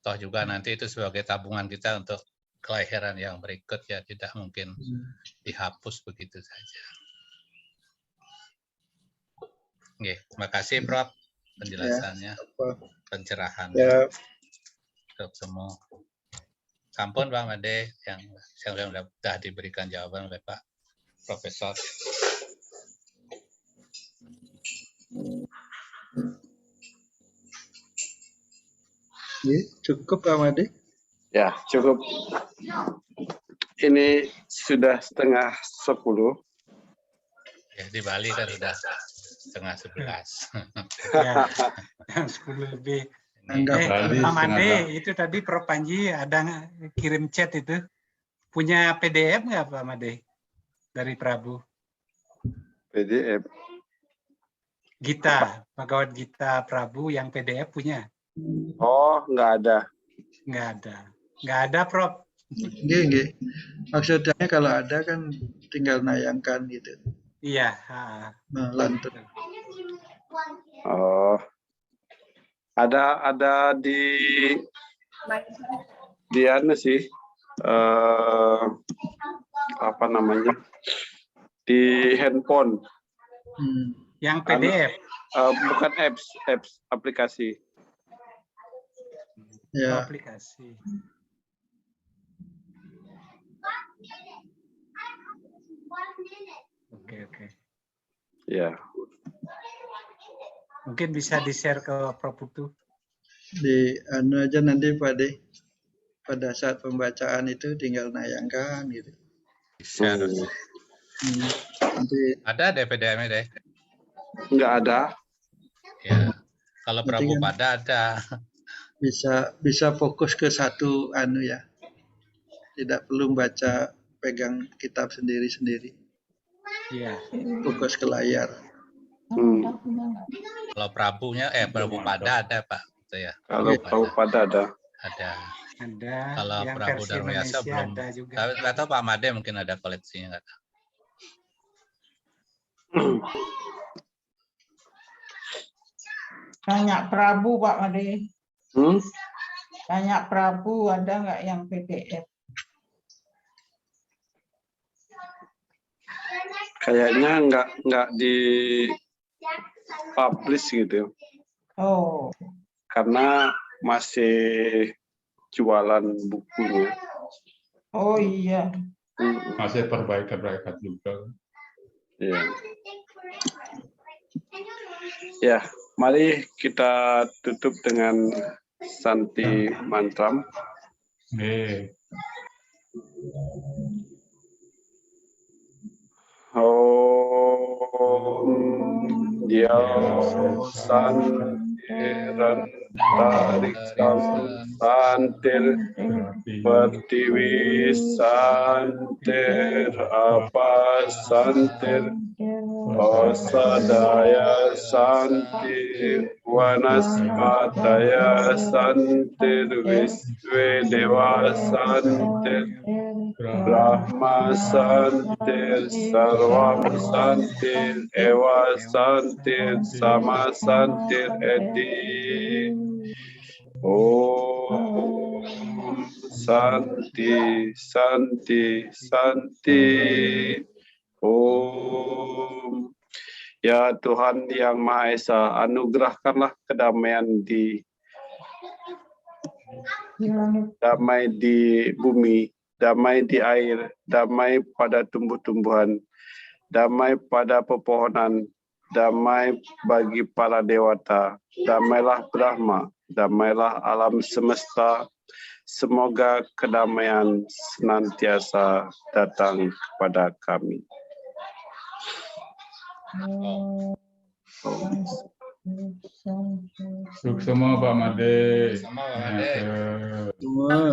Toh juga nanti itu sebagai tabungan kita untuk kelahiran yang berikut ya, tidak mungkin dihapus begitu saja. Oke, terima kasih Prof penjelasannya, pencerahannya untuk semua. Sampun Pak Made yang sudah diberikan jawaban oleh Pak Profesor. Cukup Pak Made? Ya, cukup. Ini sudah 10:30. Ya, di Bali kan sudah 10:30. Ya, 10 lebih. Pak Made, itu tadi Prof Panji ada kirim chat itu. Punya PDF nggak Pak Made? Dari Prabu? PDF? Gita, Bhagavad Gita Prabu yang PDF punya? Oh, nggak ada. Nggak ada. Nggak ada, Prof. Nggih. Maksudnya kalau ada kan tinggal nayangkan gitu. Iya. Lantun. Oh. Ada di anu sih, apa namanya, di handphone. Yang PDF? Bukan apps, aplikasi. Ya. Aplikasi. Oke. Ya. Mungkin bisa di-share ke Prof Putu. Di anu aja nanti Pak De. Pada saat pembacaan itu tinggal nayangkan gitu. Share. Nanti ada DVD-nya deh. Enggak ada. Ya. Kalau Prabu pada ada. Bisa fokus ke satu anu ya. Tidak perlu baca pegang kitab sendiri-sendiri. Iya. Fokus ke layar. Kalau Prabu pada ada Pak, gitu ya. Kalau Prabu pada ada. Ada. Kalau yang Prabu versi Darmayasa Indonesia belum. ada juga. Nggak tahu Pak Made mungkin ada koleksinya nggak tahu. Tanya Prabu Pak Made. Tanya Prabu ada nggak yang PDF? Kayaknya nggak di publish gitu. Oh. Karena masih jualan bukunya. Oh iya. Masih perbaikan juga. Ya. Ya, mari kita tutup dengan Santi Mantram. Om Dia Santiran Tarik Santir Pertiwi Santir Apa Santir Osadaya Santir Vanaspataya Santir Visve Deva Santir Brahma Santir Sarvam Santir Eva Santir Sama Santir Edi Om Santi Santi Santi Om. Ya Tuhan yang Maha Esa, anugerahkanlah kedamaian damai di bumi, damai di air, damai pada tumbuh-tumbuhan, damai pada pepohonan, damai bagi para dewata, damailah Brahma, damailah alam semesta. Semoga kedamaian senantiasa datang kepada kami. Sukses semua Pak Made. Sama Pak Made. Semua.